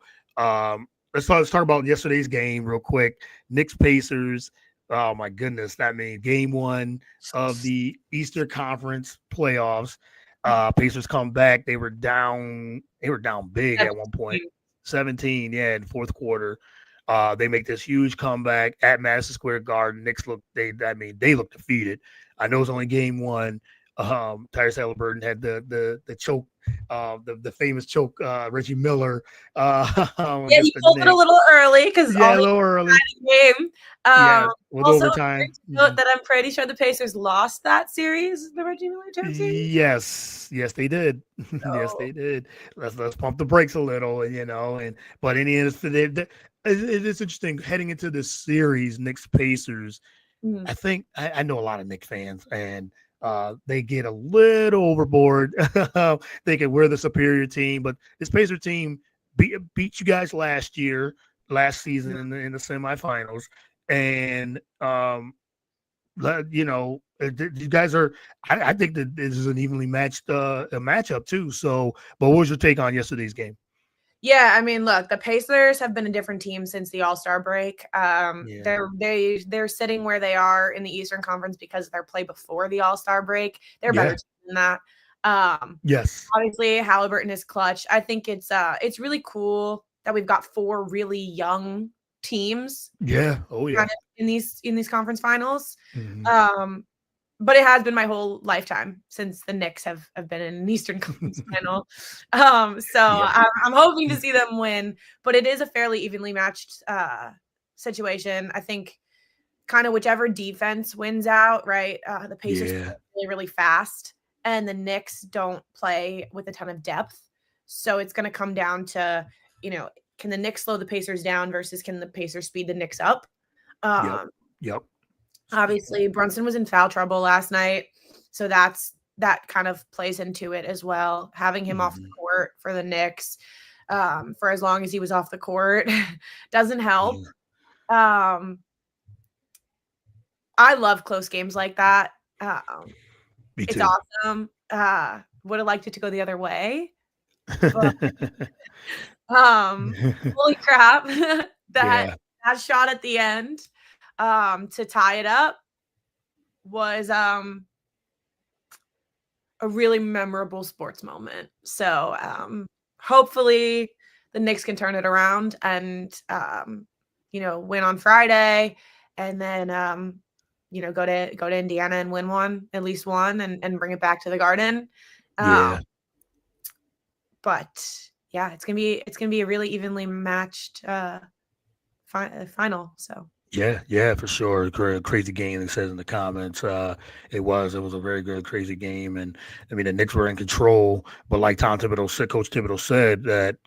Speaker 1: Let's talk about yesterday's game real quick. Knicks Pacers. Oh my goodness, that means game one of the Eastern Conference playoffs. Pacers come back. They were down. They were down big at one point, 17. Yeah, in the fourth quarter. They make this huge comeback at Madison Square Garden. Knicks look. They look defeated. I know it's only game one. Tyrese Halliburton had the choke, the famous choke, Reggie Miller
Speaker 2: Yeah,
Speaker 1: against
Speaker 2: he
Speaker 1: the
Speaker 2: pulled it a
Speaker 1: Knicks.
Speaker 2: little early because
Speaker 1: Yeah,
Speaker 2: all
Speaker 1: a
Speaker 2: the
Speaker 1: little early.
Speaker 2: game.
Speaker 1: Yeah, with
Speaker 2: Also,
Speaker 1: overtime.
Speaker 2: note that I'm pretty sure the Pacers lost that series, the Reggie Miller choke series.
Speaker 1: Yes, they did. Yes,
Speaker 2: So,
Speaker 1: they did. Let's pump the brakes a little, but in the end, it's interesting heading into this series, Knicks Pacers.
Speaker 2: mm,
Speaker 1: I think I know a lot of Knicks fans, and they get a little overboard, thinking we're the superior team. But this Pacer team beat you guys last season in the semifinals, and you guys are. I think that this is an evenly matched a matchup too. So, but what was your take on yesterday's game?
Speaker 2: yeah, I mean, look, the Pacers have been a different team since the All-Star break.
Speaker 1: Yeah.
Speaker 2: They're sitting where they are in the Eastern Conference because of their play before the All-Star break. They're better
Speaker 1: Yeah.
Speaker 2: than that. Um,
Speaker 1: Yes.
Speaker 2: Obviously, Halliburton is clutch. I think it's really cool that we've got 4 really young teams
Speaker 1: Yeah. Oh
Speaker 2: kind
Speaker 1: yeah.
Speaker 2: of in these conference finals.
Speaker 1: Mhm.
Speaker 2: Um, but it has been my whole lifetime since the Knicks have been in an Eastern Conference final. So
Speaker 1: Yeah.
Speaker 2: I'm hoping to see them win, but it is a fairly evenly matched situation. I think kind of whichever defense wins out, right? The Pacers
Speaker 1: Yeah.
Speaker 2: play really, really fast, and the Knicks don't play with a ton of depth. So it's going to come down to, can the Knicks slow the Pacers down versus can the Pacers speed the Knicks up?
Speaker 1: Yep.
Speaker 2: Um,
Speaker 1: Yep.
Speaker 2: Obviously, Brunson was in foul trouble last night, so that kind of plays into it as well. Having him off the
Speaker 1: Mhm.
Speaker 2: court for the Knicks for as long as he was off the court doesn't help.
Speaker 1: Yeah.
Speaker 2: Um, I love close games like that.
Speaker 1: Me
Speaker 2: It's
Speaker 1: too.
Speaker 2: awesome. Would have liked it to go the other way, but holy crap, that
Speaker 1: Yeah.
Speaker 2: that shot at the end to tie it up was a really memorable sports moment. So hopefully the Knicks can turn it around and win on Friday, and then go to Indiana and win one, at least one, and bring it back to the Garden. Um,
Speaker 1: Yeah.
Speaker 2: but yeah, it's gonna be a really evenly matched final. So
Speaker 1: Yeah, for sure. Crazy game, it says in the comments. It was a very good, crazy game. And I mean, the Knicks were in control, but like Coach Thibodeau said, that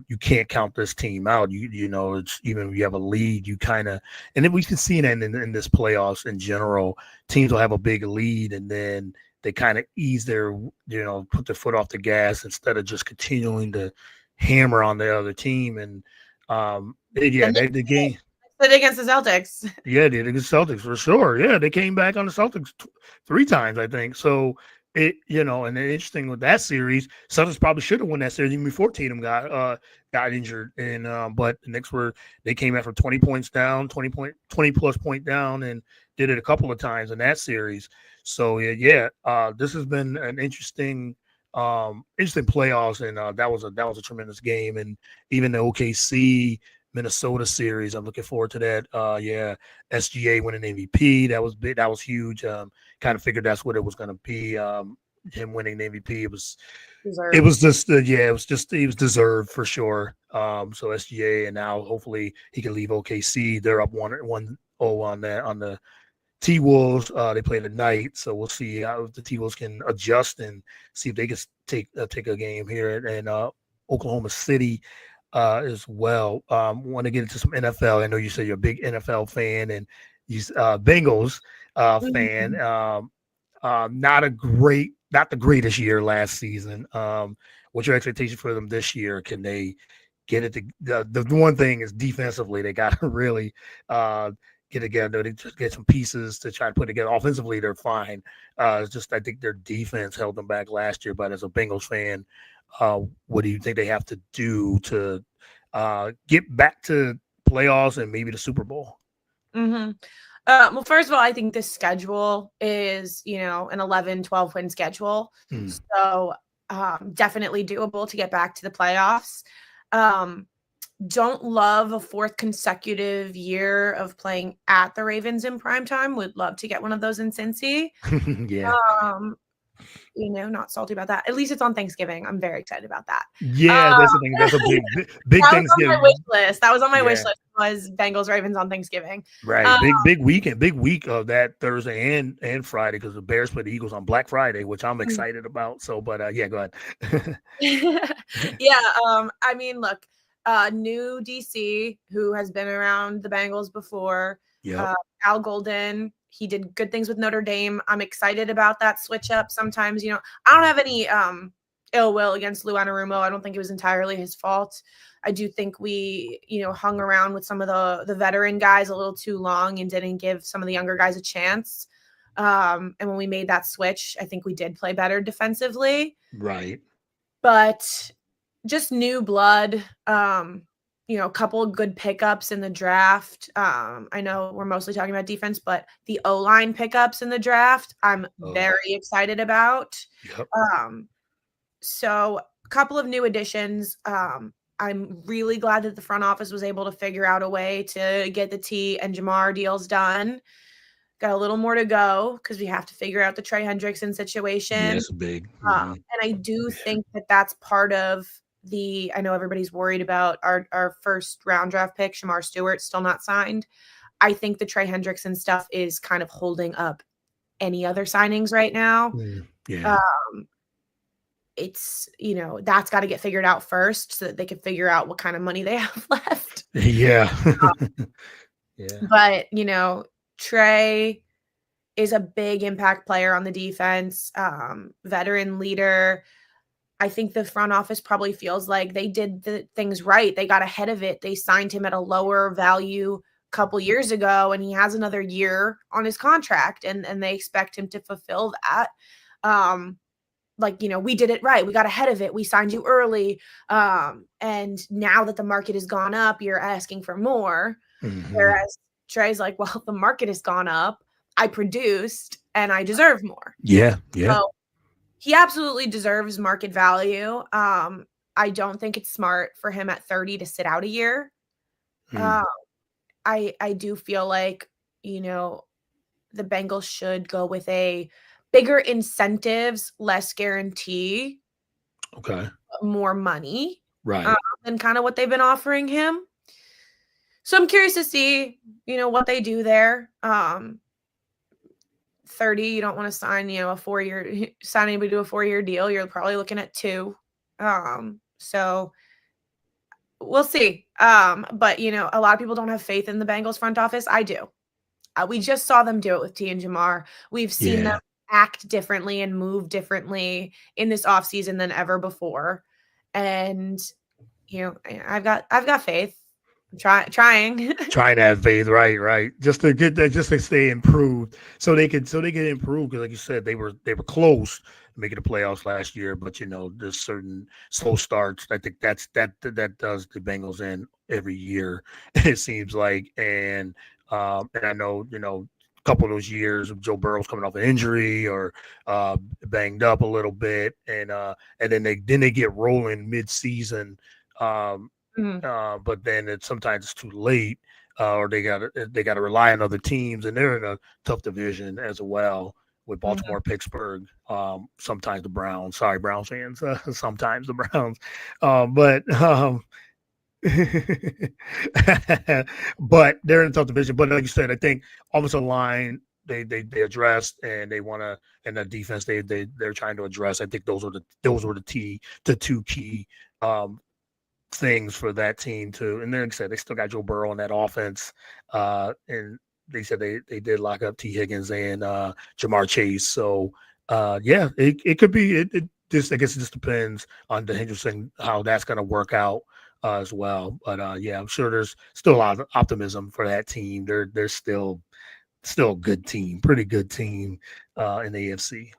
Speaker 1: you can't count this team out. It's even if you have a lead, you kind of, and then we can see that in this playoffs in general, teams will have a big lead and then they kind of ease put their foot off the gas instead of just continuing to hammer on the other team. And
Speaker 2: the
Speaker 1: yeah,
Speaker 2: Knicks
Speaker 1: the game.
Speaker 2: did it against the Celtics.
Speaker 1: Yeah, they did against Celtics for sure. Yeah, they came back on the Celtics 3 times, I think. So and the interesting with that series, Celtics probably should have won that series even before Tatum got injured. And but the Knicks they came out from 20 points down, 20 plus point down, and did it a couple of times in that series. So this has been an interesting playoffs, and that was a tremendous game. And even the OKC Minnesota series. I'm looking forward to that. SGA winning MVP. That was big. That was huge. Kind of figured that's what it was going to be. Him winning the MVP. It was just he was deserved for sure. So SGA, and now hopefully he can leave OKC. They're up 1-0 on the T Wolves. They play tonight, so we'll see how the T Wolves can adjust and see if they can take a game here in Oklahoma City as well. Want to get into some NFL. I know you said you're a big NFL fan and you Bengals fan.
Speaker 2: Mhm.
Speaker 1: Not the greatest year last season. What's your expectation for them this year? Can they get it? The one thing is defensively, they got to really get together. They just get some pieces to try to put together. Offensively, they're fine. It's just I think their defense held them back last year. But as a Bengals fan, what do you think they have to do to get back to playoffs and maybe the Super Bowl?
Speaker 2: Mm-hmm. Well, first of all, I think this schedule is, an 11, 12 win schedule. So definitely doable to get back to the playoffs. Don't love a fourth consecutive year of playing at the Ravens in primetime. Would love to get one of those in Cincy.
Speaker 1: Yeah.
Speaker 2: Not salty about that. At least it's on Thanksgiving. I'm very excited about that.
Speaker 1: Yeah, that's the thing. That's a big
Speaker 2: that
Speaker 1: Thanksgiving.
Speaker 2: Was on my wish list. That was on my wish list. Was Bengals Ravens on Thanksgiving.
Speaker 1: Right. Big weekend. Big week of that Thursday and Friday because the Bears play the Eagles on Black Friday, which I'm excited about. So, but yeah, go ahead.
Speaker 2: Yeah. I mean, look, new DC who has been around the Bengals before.
Speaker 1: Yeah.
Speaker 2: Al Golden. He did good things with Notre Dame. I'm excited about that switch up. Sometimes, I don't have any ill will against Lou Anarumo. I don't think it was entirely his fault. I do think we, hung around with some of the veteran guys a little too long and didn't give some of the younger guys a chance. And when we made that switch, I think we did play better defensively.
Speaker 1: Right.
Speaker 2: But just new blood. A couple of good pickups in the draft. I know we're mostly talking about defense, but the O-line pickups in the draft, I'm very excited about.
Speaker 1: Yep.
Speaker 2: So a couple of new additions. I'm really glad that the front office was able to figure out a way to get the T and Jamar deals done. Got a little more to go because we have to figure out the Trey Hendrickson situation.
Speaker 1: Yeah, it's big.
Speaker 2: And I do think that that's part of I know everybody's worried about our first round draft pick, Shamar Stewart, still not signed. I think the Trey Hendrickson stuff is kind of holding up any other signings right now.
Speaker 1: Yeah.
Speaker 2: It's, that's got to get figured out first so that they can figure out what kind of money they have left.
Speaker 1: Yeah.
Speaker 2: Yeah. But, Trey is a big impact player on the defense, veteran leader. I think the front office probably feels like they did the things right. They got ahead of it. They signed him at a lower value a couple years ago, and he has another year on his contract, and they expect him to fulfill that. We did it right. We got ahead of it. We signed you early. And now that the market has gone up, you're asking for more. Mm-hmm. Whereas Trey's like, well, the market has gone up. I produced and I deserve more.
Speaker 1: Yeah. Yeah. So
Speaker 2: he absolutely deserves market value. I don't think it's smart for him at 30 to sit out a year. I do feel like, the Bengals should go with a bigger incentives, less guarantee.
Speaker 1: Okay.
Speaker 2: More money.
Speaker 1: Right.
Speaker 2: Than kind of what they've been offering him. So I'm curious to see, what they do there. 30, you don't want to sign, sign anybody to a 4-year deal. You're probably looking at 2. So we'll see. But a lot of people don't have faith in the Bengals front office. I do. We just saw them do it with T and Jamar. We've seen them act differently and move differently in this offseason than ever before. And, I've got faith. Trying
Speaker 1: to have faith, right, just to get that, just to stay improved, so they could improve. Because, like you said, they were close to making the playoffs last year, but there's certain slow starts. I think that does the Bengals in every year. It seems like, and I know a couple of those years of Joe Burrow's coming off an injury or banged up a little bit, and then they get rolling mid-season. But then sometimes it's too late, or they got to rely on other teams, and they're in a tough division as well with Baltimore, Pittsburgh, sometimes the Browns. Sorry, Browns fans. Sometimes the Browns, but they're in a tough division. But like you said, I think offensive line they addressed, and they want to, and the defense they're trying to address. I think those were the two key things for that team too. And then, like I said, they still got Joe Burrow in that offense, and they said they did lock up T. Higgins and Jamar Chase. So it could be. It just, I guess it just depends on the Hendrickson, how that's going to work out. as well. But yeah, I'm sure there's still a lot of optimism for that team. They're still a good team, pretty good team in the AFC.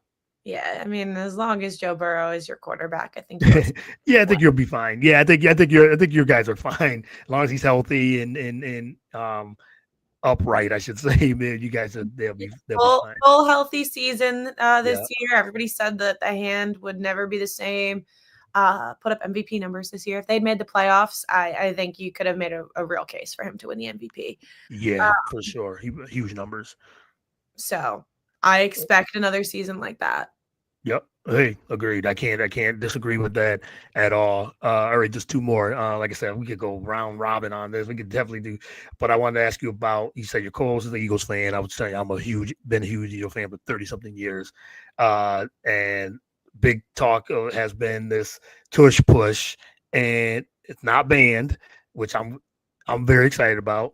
Speaker 2: Yeah, I mean, as long as Joe Burrow is your quarterback, I think you guys
Speaker 1: Yeah, I
Speaker 2: win.
Speaker 1: think you'll be fine. Yeah, I think your guys are fine as long as he's healthy and upright. I should say, man, you guys are, they'll be fine.
Speaker 2: Full healthy season this
Speaker 1: Yeah,
Speaker 2: year. Everybody said that the hand would never be the same. Put up MVP numbers this year. If they'd made the playoffs, I think you could have made a real case for him to win the MVP.
Speaker 1: yeah, for sure. Huge numbers.
Speaker 2: So I expect another season like that.
Speaker 1: Yep. Hey, agreed. I can't disagree with that at all. All right, just two more. Like I said, we could go round robin on this. We could definitely do. But I wanted to ask you about. You said you're Coles is the Eagles fan. I would say I'm been a huge Eagles fan for 30 something years. And big talk has been this tush push, and it's not banned, which I'm very excited about.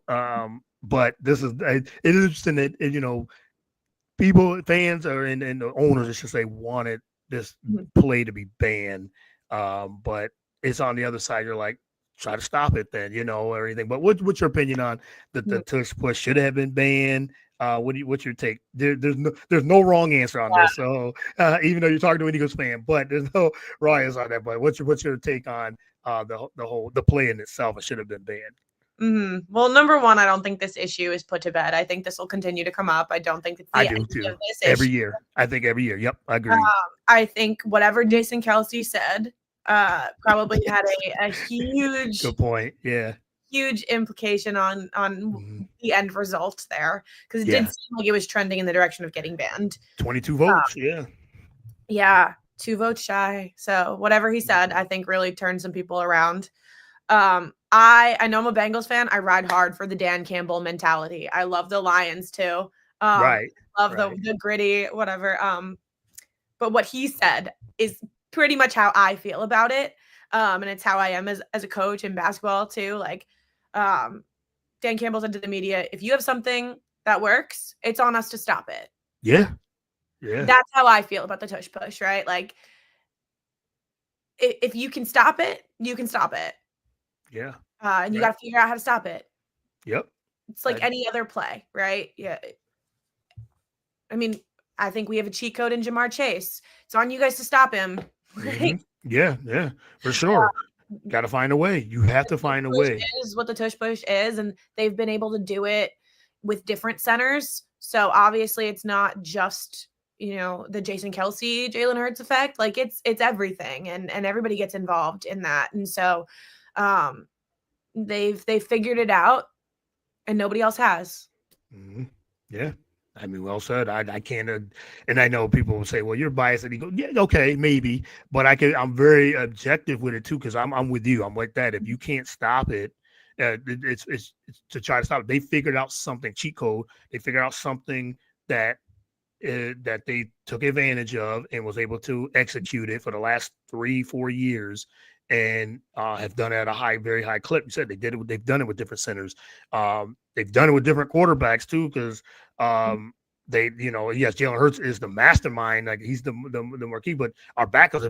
Speaker 1: But this is it is interesting that people, fans, and the owners, I should say, wanted this
Speaker 2: Mhm.
Speaker 1: play to be banned. But it's on the other side. You're like, try to stop it then, or anything. But what's your opinion on the
Speaker 2: Mhm.
Speaker 1: tush push? Should it have been banned? What's your take? There's no wrong answer on this. So even though you're talking to an Eagles fan, but there's no wrong answer on that. But what's your take on the play in itself? It should have been banned.
Speaker 2: Well, number one, I don't think this issue is put to bed. I think this will continue to come up. I don't think it's
Speaker 1: I
Speaker 2: the end
Speaker 1: do
Speaker 2: of
Speaker 1: too.
Speaker 2: this
Speaker 1: Every
Speaker 2: issue.
Speaker 1: year, I think every year. Yep, I
Speaker 2: Um,
Speaker 1: agree.
Speaker 2: I think whatever Jason Kelsey said probably had a huge,
Speaker 1: Good point. Yeah.
Speaker 2: huge implication on
Speaker 1: Mhm.
Speaker 2: the end result there, because it did
Speaker 1: Yeah.
Speaker 2: seem like it was trending in the direction of getting banned.
Speaker 1: 22 votes. Yeah.
Speaker 2: Yeah, 2 votes shy. So whatever he said,
Speaker 1: Mhm.
Speaker 2: I think really turned some people around. I know I'm a Bengals fan. I ride hard for the Dan Campbell mentality. I love the Lions too. Um,
Speaker 1: Right.
Speaker 2: love the
Speaker 1: Right.
Speaker 2: the gritty, whatever. But what he said is pretty much how I feel about it. And it's how I am as a coach in basketball too. Like, um, Dan Campbell said to the media, if you have something that works, it's on us to stop it.
Speaker 1: Yeah. Yeah.
Speaker 2: That's how I feel about the tush push, right? Like, if you can stop it, you can stop it.
Speaker 1: Yeah.
Speaker 2: And you
Speaker 1: Right.
Speaker 2: got to figure out how to stop it.
Speaker 1: Yep.
Speaker 2: It's
Speaker 1: I,
Speaker 2: like any other play, right? Yeah. I mean, I think we have a cheat code in Jamar Chase. It's on you guys to stop him.
Speaker 1: hmm
Speaker 2: Like,
Speaker 1: Yeah. Yeah. For sure. Got to find a way. You have to
Speaker 2: tush
Speaker 1: find a
Speaker 2: push
Speaker 1: way.
Speaker 2: is what the tush push is, and they've been able to do it with different centers. So obviously, it's not just the Jason Kelsey, Jalen Hurts effect. Like it's everything, and everybody gets involved in that. And so, um, they've figured it out, and nobody else has.
Speaker 1: hmm Yeah. I mean, well said. I can't, and I know people will say, "Well, you're biased," and you go, "Yeah, okay, maybe," but I'm very objective with it too because I'm with you. I'm like that. If you can't stop it, it's to try to stop it. They figured out something cheat code. They figured out something that that they took advantage of and was able to execute it for the last 3-4 years and have done it at a very high clip. You said they did it. They've done it with different centers. They've done it with different quarterbacks too, because yes, Jalen Hurts is the mastermind. Like he's the marquee, but our backups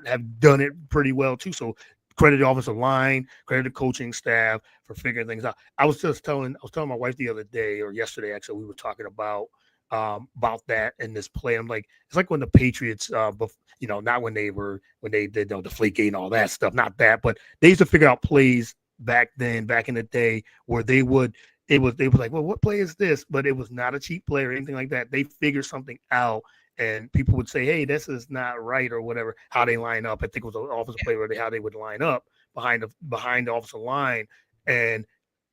Speaker 1: have done it pretty well too. So credit the offensive line, credit the coaching staff for figuring things out. I was telling my wife the other day or yesterday, actually, we were talking about that in this play. I'm like, it's like when the Patriots, not when they did the flake gate and all that stuff, not that, but they used to figure out plays back in the day where they was like, well, what play is this? But it was not a cheap play or anything like that. They figured something out. And people would say, "Hey, this is not right," or whatever. How they line up, I think it was an offensive play where how they would line up behind the offensive line, and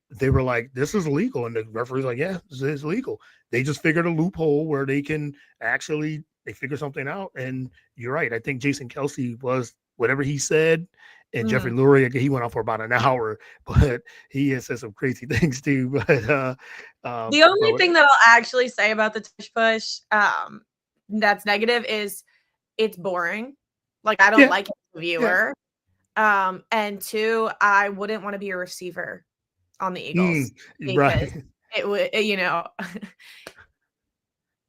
Speaker 1: they were like, "This is legal," and the referee's like, "Yeah, this is legal." They just figured a loophole where they figure something out. And you're right. I think Jason Kelsey was whatever he said, and Jeffrey
Speaker 2: Mhm.
Speaker 1: Lurie, he went on for about an hour, but he has said some crazy things too.
Speaker 2: The only
Speaker 1: But
Speaker 2: thing that I'll actually say about the tush push, that's negative is it's boring. Like, I don't
Speaker 1: yeah,
Speaker 2: like it as a
Speaker 1: yeah,
Speaker 2: viewer. And 2, I wouldn't wanna be a receiver on the
Speaker 1: mm,
Speaker 2: Eagles because
Speaker 1: right,
Speaker 2: it would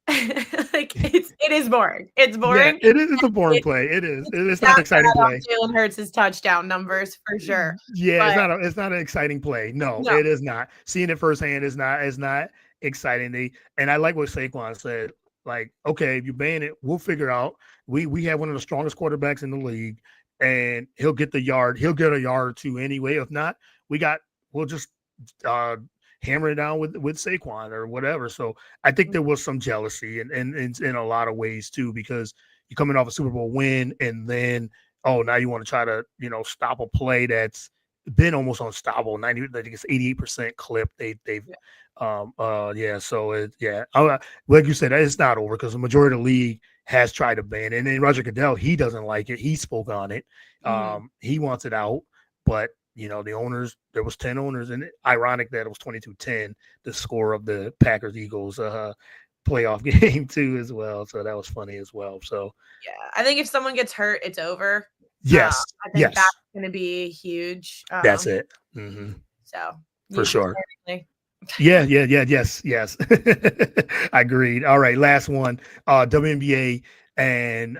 Speaker 2: Like it is boring. It's
Speaker 1: Yeah,
Speaker 2: boring.
Speaker 1: it is. It's a boring
Speaker 2: It,
Speaker 1: play. It is.
Speaker 2: it's
Speaker 1: It's not
Speaker 2: not
Speaker 1: an exciting
Speaker 2: bad on
Speaker 1: play.
Speaker 2: Jalen Hurts' touchdown numbers for sure.
Speaker 1: Yeah,
Speaker 2: But
Speaker 1: it's not an exciting play. No,
Speaker 2: no.
Speaker 1: it is not. Seeing it firsthand is not exciting. And I like what Saquon said. Like, okay, if you ban it, we'll figure out. We have one of the strongest quarterbacks in the league, and he'll get the yard. He'll get a yard or two anyway. If not, we'll just uh hammer it down with Saquon or whatever. So I think there was some jealousy and in a lot of ways too, because you're coming off a Super Bowl win and then now you want to try to, stop a play that's been almost unstoppable. 90, I think it's 88% clip. They've
Speaker 2: Yeah.
Speaker 1: yeah. So like you said, it's not over because the majority of the league has tried to ban it. And then Roger Goodell, he doesn't like it. He spoke on it.
Speaker 2: Mhm.
Speaker 1: He wants it out, but the owners, there was 10 owners, and ironic that it was 22-10, the score of the Packers Eagles playoff game too as well. So that was funny as well. So
Speaker 2: Yeah, I think if someone gets hurt, it's over.
Speaker 1: yes,
Speaker 2: I think
Speaker 1: yes,
Speaker 2: that's going to be huge.
Speaker 1: that's it. Mm-hmm.
Speaker 2: So
Speaker 1: For
Speaker 2: use it
Speaker 1: sure.
Speaker 2: sparingly.
Speaker 1: Yeah, yes. Agreed. All right, last one. WNBA and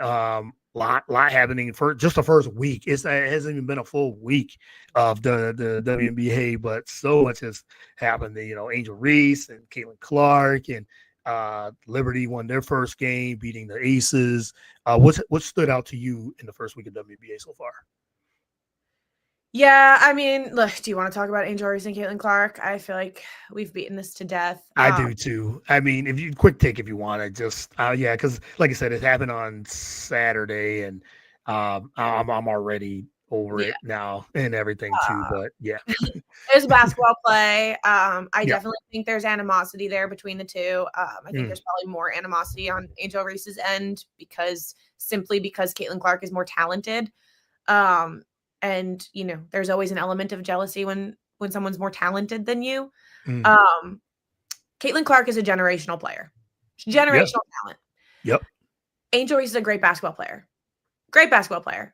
Speaker 1: lot happening for just the first week. It hasn't even been a full week of the WNBA, but so much has happened. Angel Reese and Caitlin Clark and Liberty won their first game, beating the Aces. What stood out to you in the first week of WNBA so far?
Speaker 2: Yeah, I mean, look, do you want to talk about Angel Reese and Caitlin Clark? I feel like we've beaten this to death.
Speaker 1: I do too. I mean, if you quick take if you want to, just yeah, because like I said, it happened on Saturday, and I'm already over
Speaker 2: Yeah.
Speaker 1: it now and everything too. But yeah,
Speaker 2: It was a basketball play. I
Speaker 1: yeah,
Speaker 2: definitely think there's animosity there between the two. I think there's probably more animosity on Angel Reese's end because Caitlin Clark is more talented. And there's always an element of jealousy when someone's more talented than you.
Speaker 1: mm,
Speaker 2: Caitlin Clark is a generational player. She's
Speaker 1: yeah,
Speaker 2: generational talent.
Speaker 1: yep,
Speaker 2: Angel Reese is a great basketball player. Great basketball player.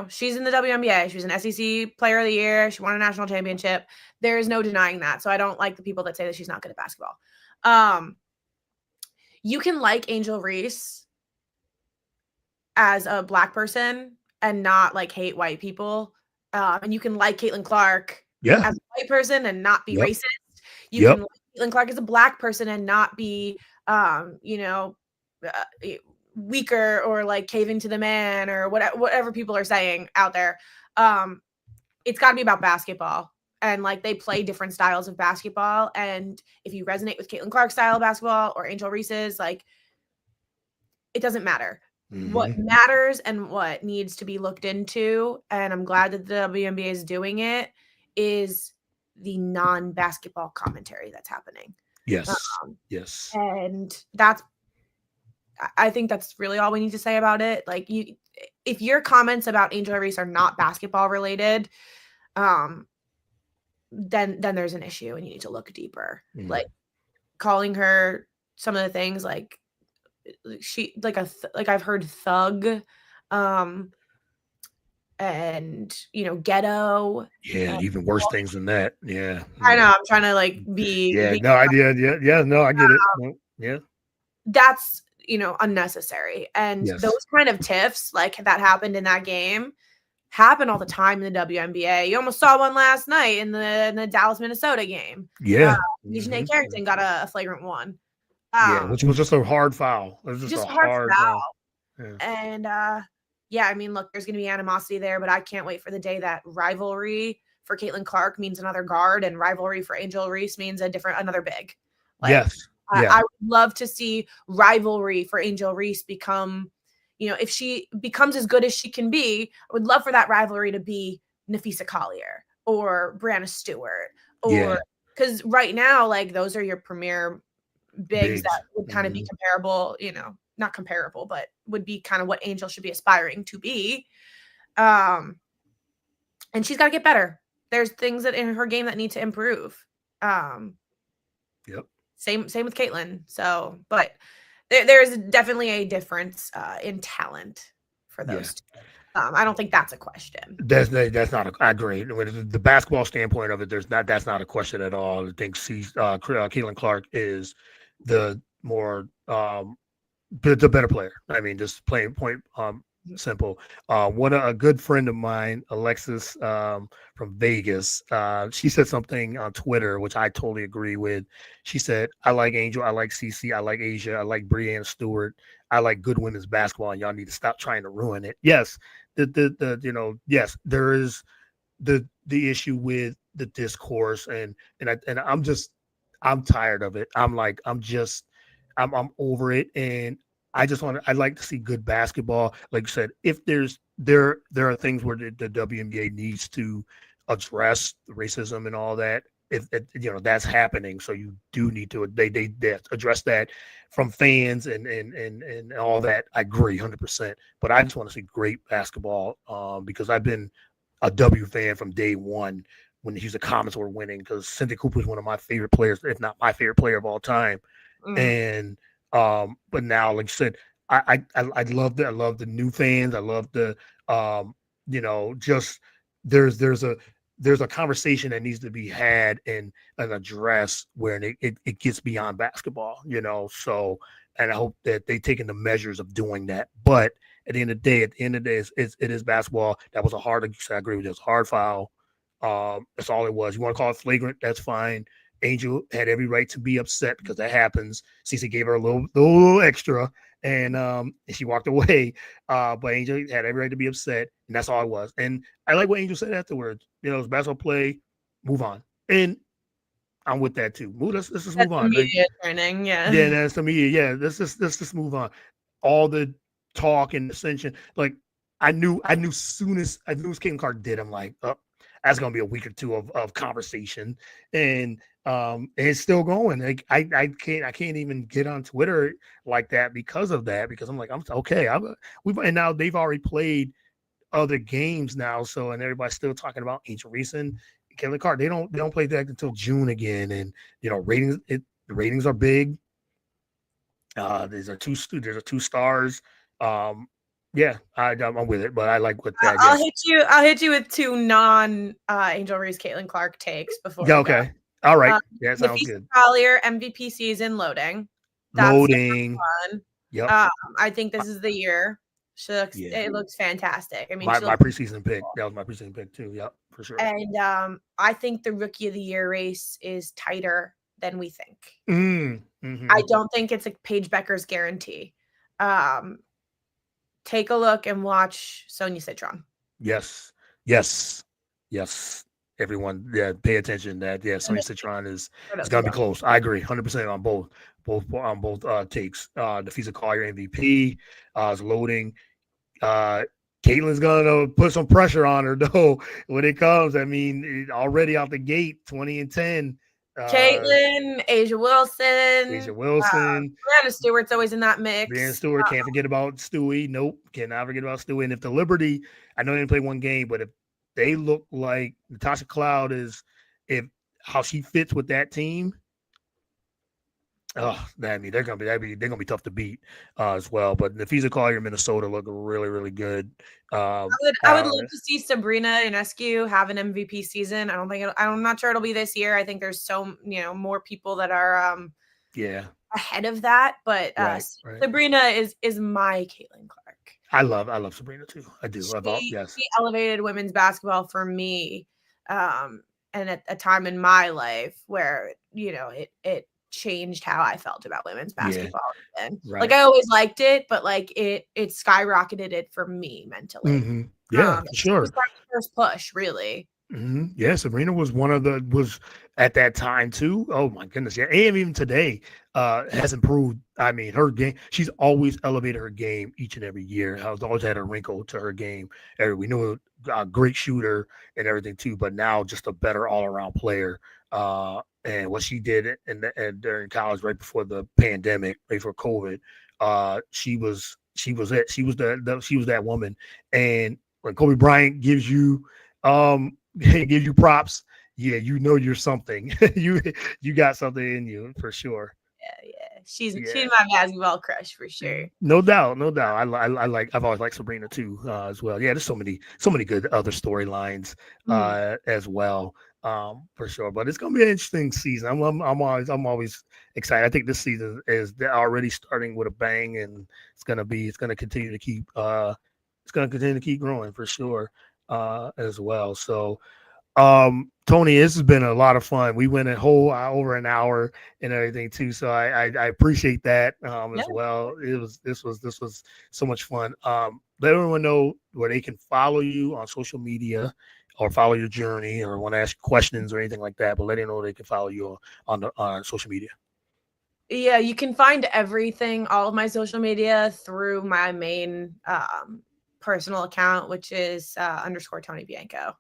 Speaker 2: She's in the WNBA. She was an SEC Player of the Year. She won a national championship. There is no denying that. So I don't like the people that say that she's not good at basketball. You can like Angel Reese as a Black person and not like hate white people. And you can like Caitlin Clark
Speaker 1: yeah,
Speaker 2: as a white person and not be
Speaker 1: yep,
Speaker 2: racist. You
Speaker 1: yep,
Speaker 2: can like Caitlin Clark as a Black person and not be, weaker or like caving to the man or whatever people are saying out there. It's got to be about basketball. And like they play different styles of basketball. And if you resonate with Caitlin Clark's style of basketball or Angel Reese's, like it doesn't matter. What matters and what needs to be looked into, and I'm glad that the WNBA is doing it, is the non-basketball commentary that's happening.
Speaker 1: yes,
Speaker 2: Um,
Speaker 1: yes,
Speaker 2: and I think that's really all we need to say about it. Like if your comments about Angel Reese are not basketball related, then there's an issue and you need to look deeper. Like calling her some of the things like she like I've heard thug, and ghetto.
Speaker 1: yeah, even worse things than that. Yeah,
Speaker 2: I know I'm trying to like
Speaker 1: yeah,
Speaker 2: be
Speaker 1: no, yeah, no, I get it. No, yeah,
Speaker 2: that's unnecessary. And
Speaker 1: yes,
Speaker 2: those kind of tiffs like that happened in that game happen all the time in the WNBA. You almost saw one last night in the Dallas Minnesota game.
Speaker 1: yeah,
Speaker 2: Janae Carrington got a flagrant one.
Speaker 1: yeah, which was just a hard foul. It was just a
Speaker 2: hard
Speaker 1: hard
Speaker 2: foul.
Speaker 1: foul. Yeah.
Speaker 2: And yeah, I mean, look, there's going to be animosity there, but I can't wait for the day that rivalry for Caitlin Clark means another guard and rivalry for Angel Reese means another big. Like,
Speaker 1: Yes. Yeah.
Speaker 2: I would love to see rivalry for Angel Reese become, if she becomes as good as she can be, I would love for that rivalry to be Nafisa Collier or Brianna Stewart, or because right now, like those are your premier bigs that would kind of be comparable, not comparable, but would be kind of what Angel should be aspiring to be. And she's got to get better. There's things that in her game that need to improve.
Speaker 1: Yep.
Speaker 2: Same with Caitlin. So, but there's definitely a difference in talent for those two. I don't think that's a question.
Speaker 1: That's not. I agree. With the basketball standpoint of it, that's not a question at all. I think Caitlin Clark is the the better player. I mean, just plain point simple. One a good friend of mine, Alexis from Vegas, she said something on Twitter, which I totally agree with. She said, "I like Angel, I like CC, I like Asia, I like Breanna Stewart, I like good women's basketball, and y'all need to stop trying to ruin it." Yes, yes, there is the issue with the discourse, and I'm tired of it. I'm over it, and I'd like to see good basketball. Like I said, if there are things where the WNBA needs to address racism and all that. If that's happening, so you do need to they address that from fans and all that. I agree 100%. But I just want to see great basketball because I've been a W fan from day one when the Comets were winning because Cynthia Cooper is one of my favorite players, if not my favorite player of all time. And but now, like you said, I love the new fans. I love the just there's a conversation that needs to be had and addressed where it gets beyond basketball, so and I hope that they taken the measures of doing that. But at the end of the day, it is basketball. That was a hard, like you said, I agree with you, it was a hard foul. That's all it was. You want to call it flagrant, that's fine. Angel had every right to be upset because that happens. Cece gave her a little extra, and she walked away. But Angel had every right to be upset, and that's all it was. And I like what Angel said afterwards. It's basketball play, move on. And I'm with that too. Let's just move on.
Speaker 2: Media training, yeah.
Speaker 1: Yeah, that's the media. Yeah, let's just move on. All the talk and ascension, like I knew soon as Caitlin Clark did, I'm like, oh, that's gonna be a week or two of conversation, and it's still going. Like I can't even get on Twitter like that because of that, because I'm like, I'm okay. And now they've already played other games now, so and everybody's still talking about Angel Reese and Caitlin Clark. They don't play that until June again, and ratings the ratings are big. There's two stars. Yeah, I'm with it, but I like what that.
Speaker 2: I'll hit you with two non Angel Reese Caitlin Clark takes before.
Speaker 1: Yeah, okay. All right. Yeah, sounds good.
Speaker 2: Collier MVP season loading.
Speaker 1: That's loading.
Speaker 2: Fun. Yep. I think this is the year. It looks fantastic. I mean,
Speaker 1: my preseason pick. That was my preseason pick too. Yep, for sure.
Speaker 2: And I think the rookie of the year race is tighter than we think.
Speaker 1: Mm-hmm.
Speaker 2: I don't think it's a Paige Becker's guarantee. Take a look and watch Sonia Citron.
Speaker 1: Yes. Everyone, pay attention. That Sonia Citron is gonna be close. I agree, 100% on both takes. Defeats Collier MVP is loading. Caitlin's gonna put some pressure on her though when it comes. I mean, already out the gate, 20-10.
Speaker 2: Caitlin, Asia Wilson. Breanna Stewart's always in that mix.
Speaker 1: Breanna Stewart, can't forget about Stewie. Nope, cannot forget about Stewie. And if the Liberty, I know they didn't play one game, but if they look like Natasha Cloud how she fits with that team, they're gonna be tough to beat as well. But Nafisa Collier, Minnesota, look really, really good.
Speaker 2: I would love to see Sabrina Ionescu have an MVP season. I'm not sure it'll be this year. I think there's more people that are ahead of that. But right. Sabrina is my Caitlin Clark.
Speaker 1: I love Sabrina too. I do.
Speaker 2: She elevated women's basketball for me, and at a time in my life where it changed how I felt about women's basketball. Yeah. And like I always liked it, but like it skyrocketed it for me mentally.
Speaker 1: Mm-hmm. Yeah, for sure.
Speaker 2: It was my first push, really.
Speaker 1: Mm-hmm. Yeah, Sabrina was was at that time too. Oh my goodness, yeah, and even today has improved. I mean, her game. She's always elevated her game each and every year. Has always had a wrinkle to her game. We knew a great shooter and everything too, but now just a better all around player. And what she did during college, right before the pandemic, right before COVID, she was it. She was that woman. And when Kobe Bryant gives you props, yeah, you're something. you got something in you for sure.
Speaker 2: Yeah. She's my basketball crush for sure.
Speaker 1: No doubt. I've always liked Sabrina too as well. Yeah, there's so many good other storylines as well. For sure. But it's gonna be an interesting season. I'm always excited. I think this season is they're already starting with a bang, and it's gonna continue to keep growing for sure as well. So Tony, this has been a lot of fun. We went a whole over an hour and everything too, so I appreciate that
Speaker 2: Yeah.
Speaker 1: as well. This was so much fun. Let everyone know where they can follow you on social media or follow your journey or want to ask questions or anything like that. But let them know they can follow you on social media.
Speaker 2: Yeah, you can find everything, all of my social media through my main personal account, which is underscore Toni Bianco.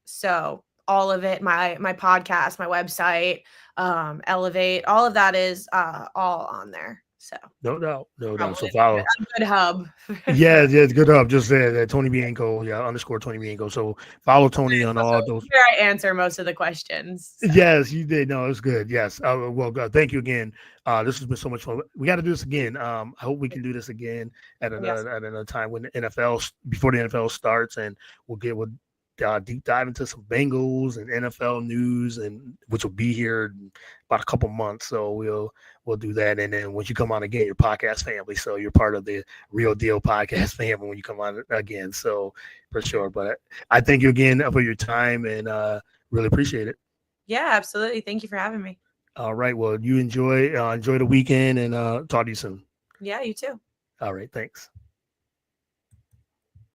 Speaker 2: So all of it, my podcast, my website, Elevate, all of that is all on there. So
Speaker 1: No doubt, no doubt.
Speaker 2: probably
Speaker 1: So follow.
Speaker 2: a good hub
Speaker 1: Yeah,
Speaker 2: for
Speaker 1: yeah, it's good up. Just that Tony Bianco, yeah, underscore Tony Bianco. So follow Tony on all those.
Speaker 2: where I answer most of the questions. So.
Speaker 1: Yes, you did. No, it was good. Yes. Well, thank you again. This has been so much fun. We got to do this again. I hope we can do this again
Speaker 2: Yes.
Speaker 1: at another time when the before the NFL starts, and we'll deep dive into some Bengals and NFL news, and which will be here in about a couple months. So we'll do that, and then once you come on again, your podcast family. So you're part of the Real Deal podcast family when you come on again. So for sure. But I thank you again for your time, and really appreciate it.
Speaker 2: Yeah, absolutely. Thank you for having me.
Speaker 1: All right. Well, you enjoy the weekend, and talk to you soon.
Speaker 2: Yeah, you too.
Speaker 1: All right. Thanks.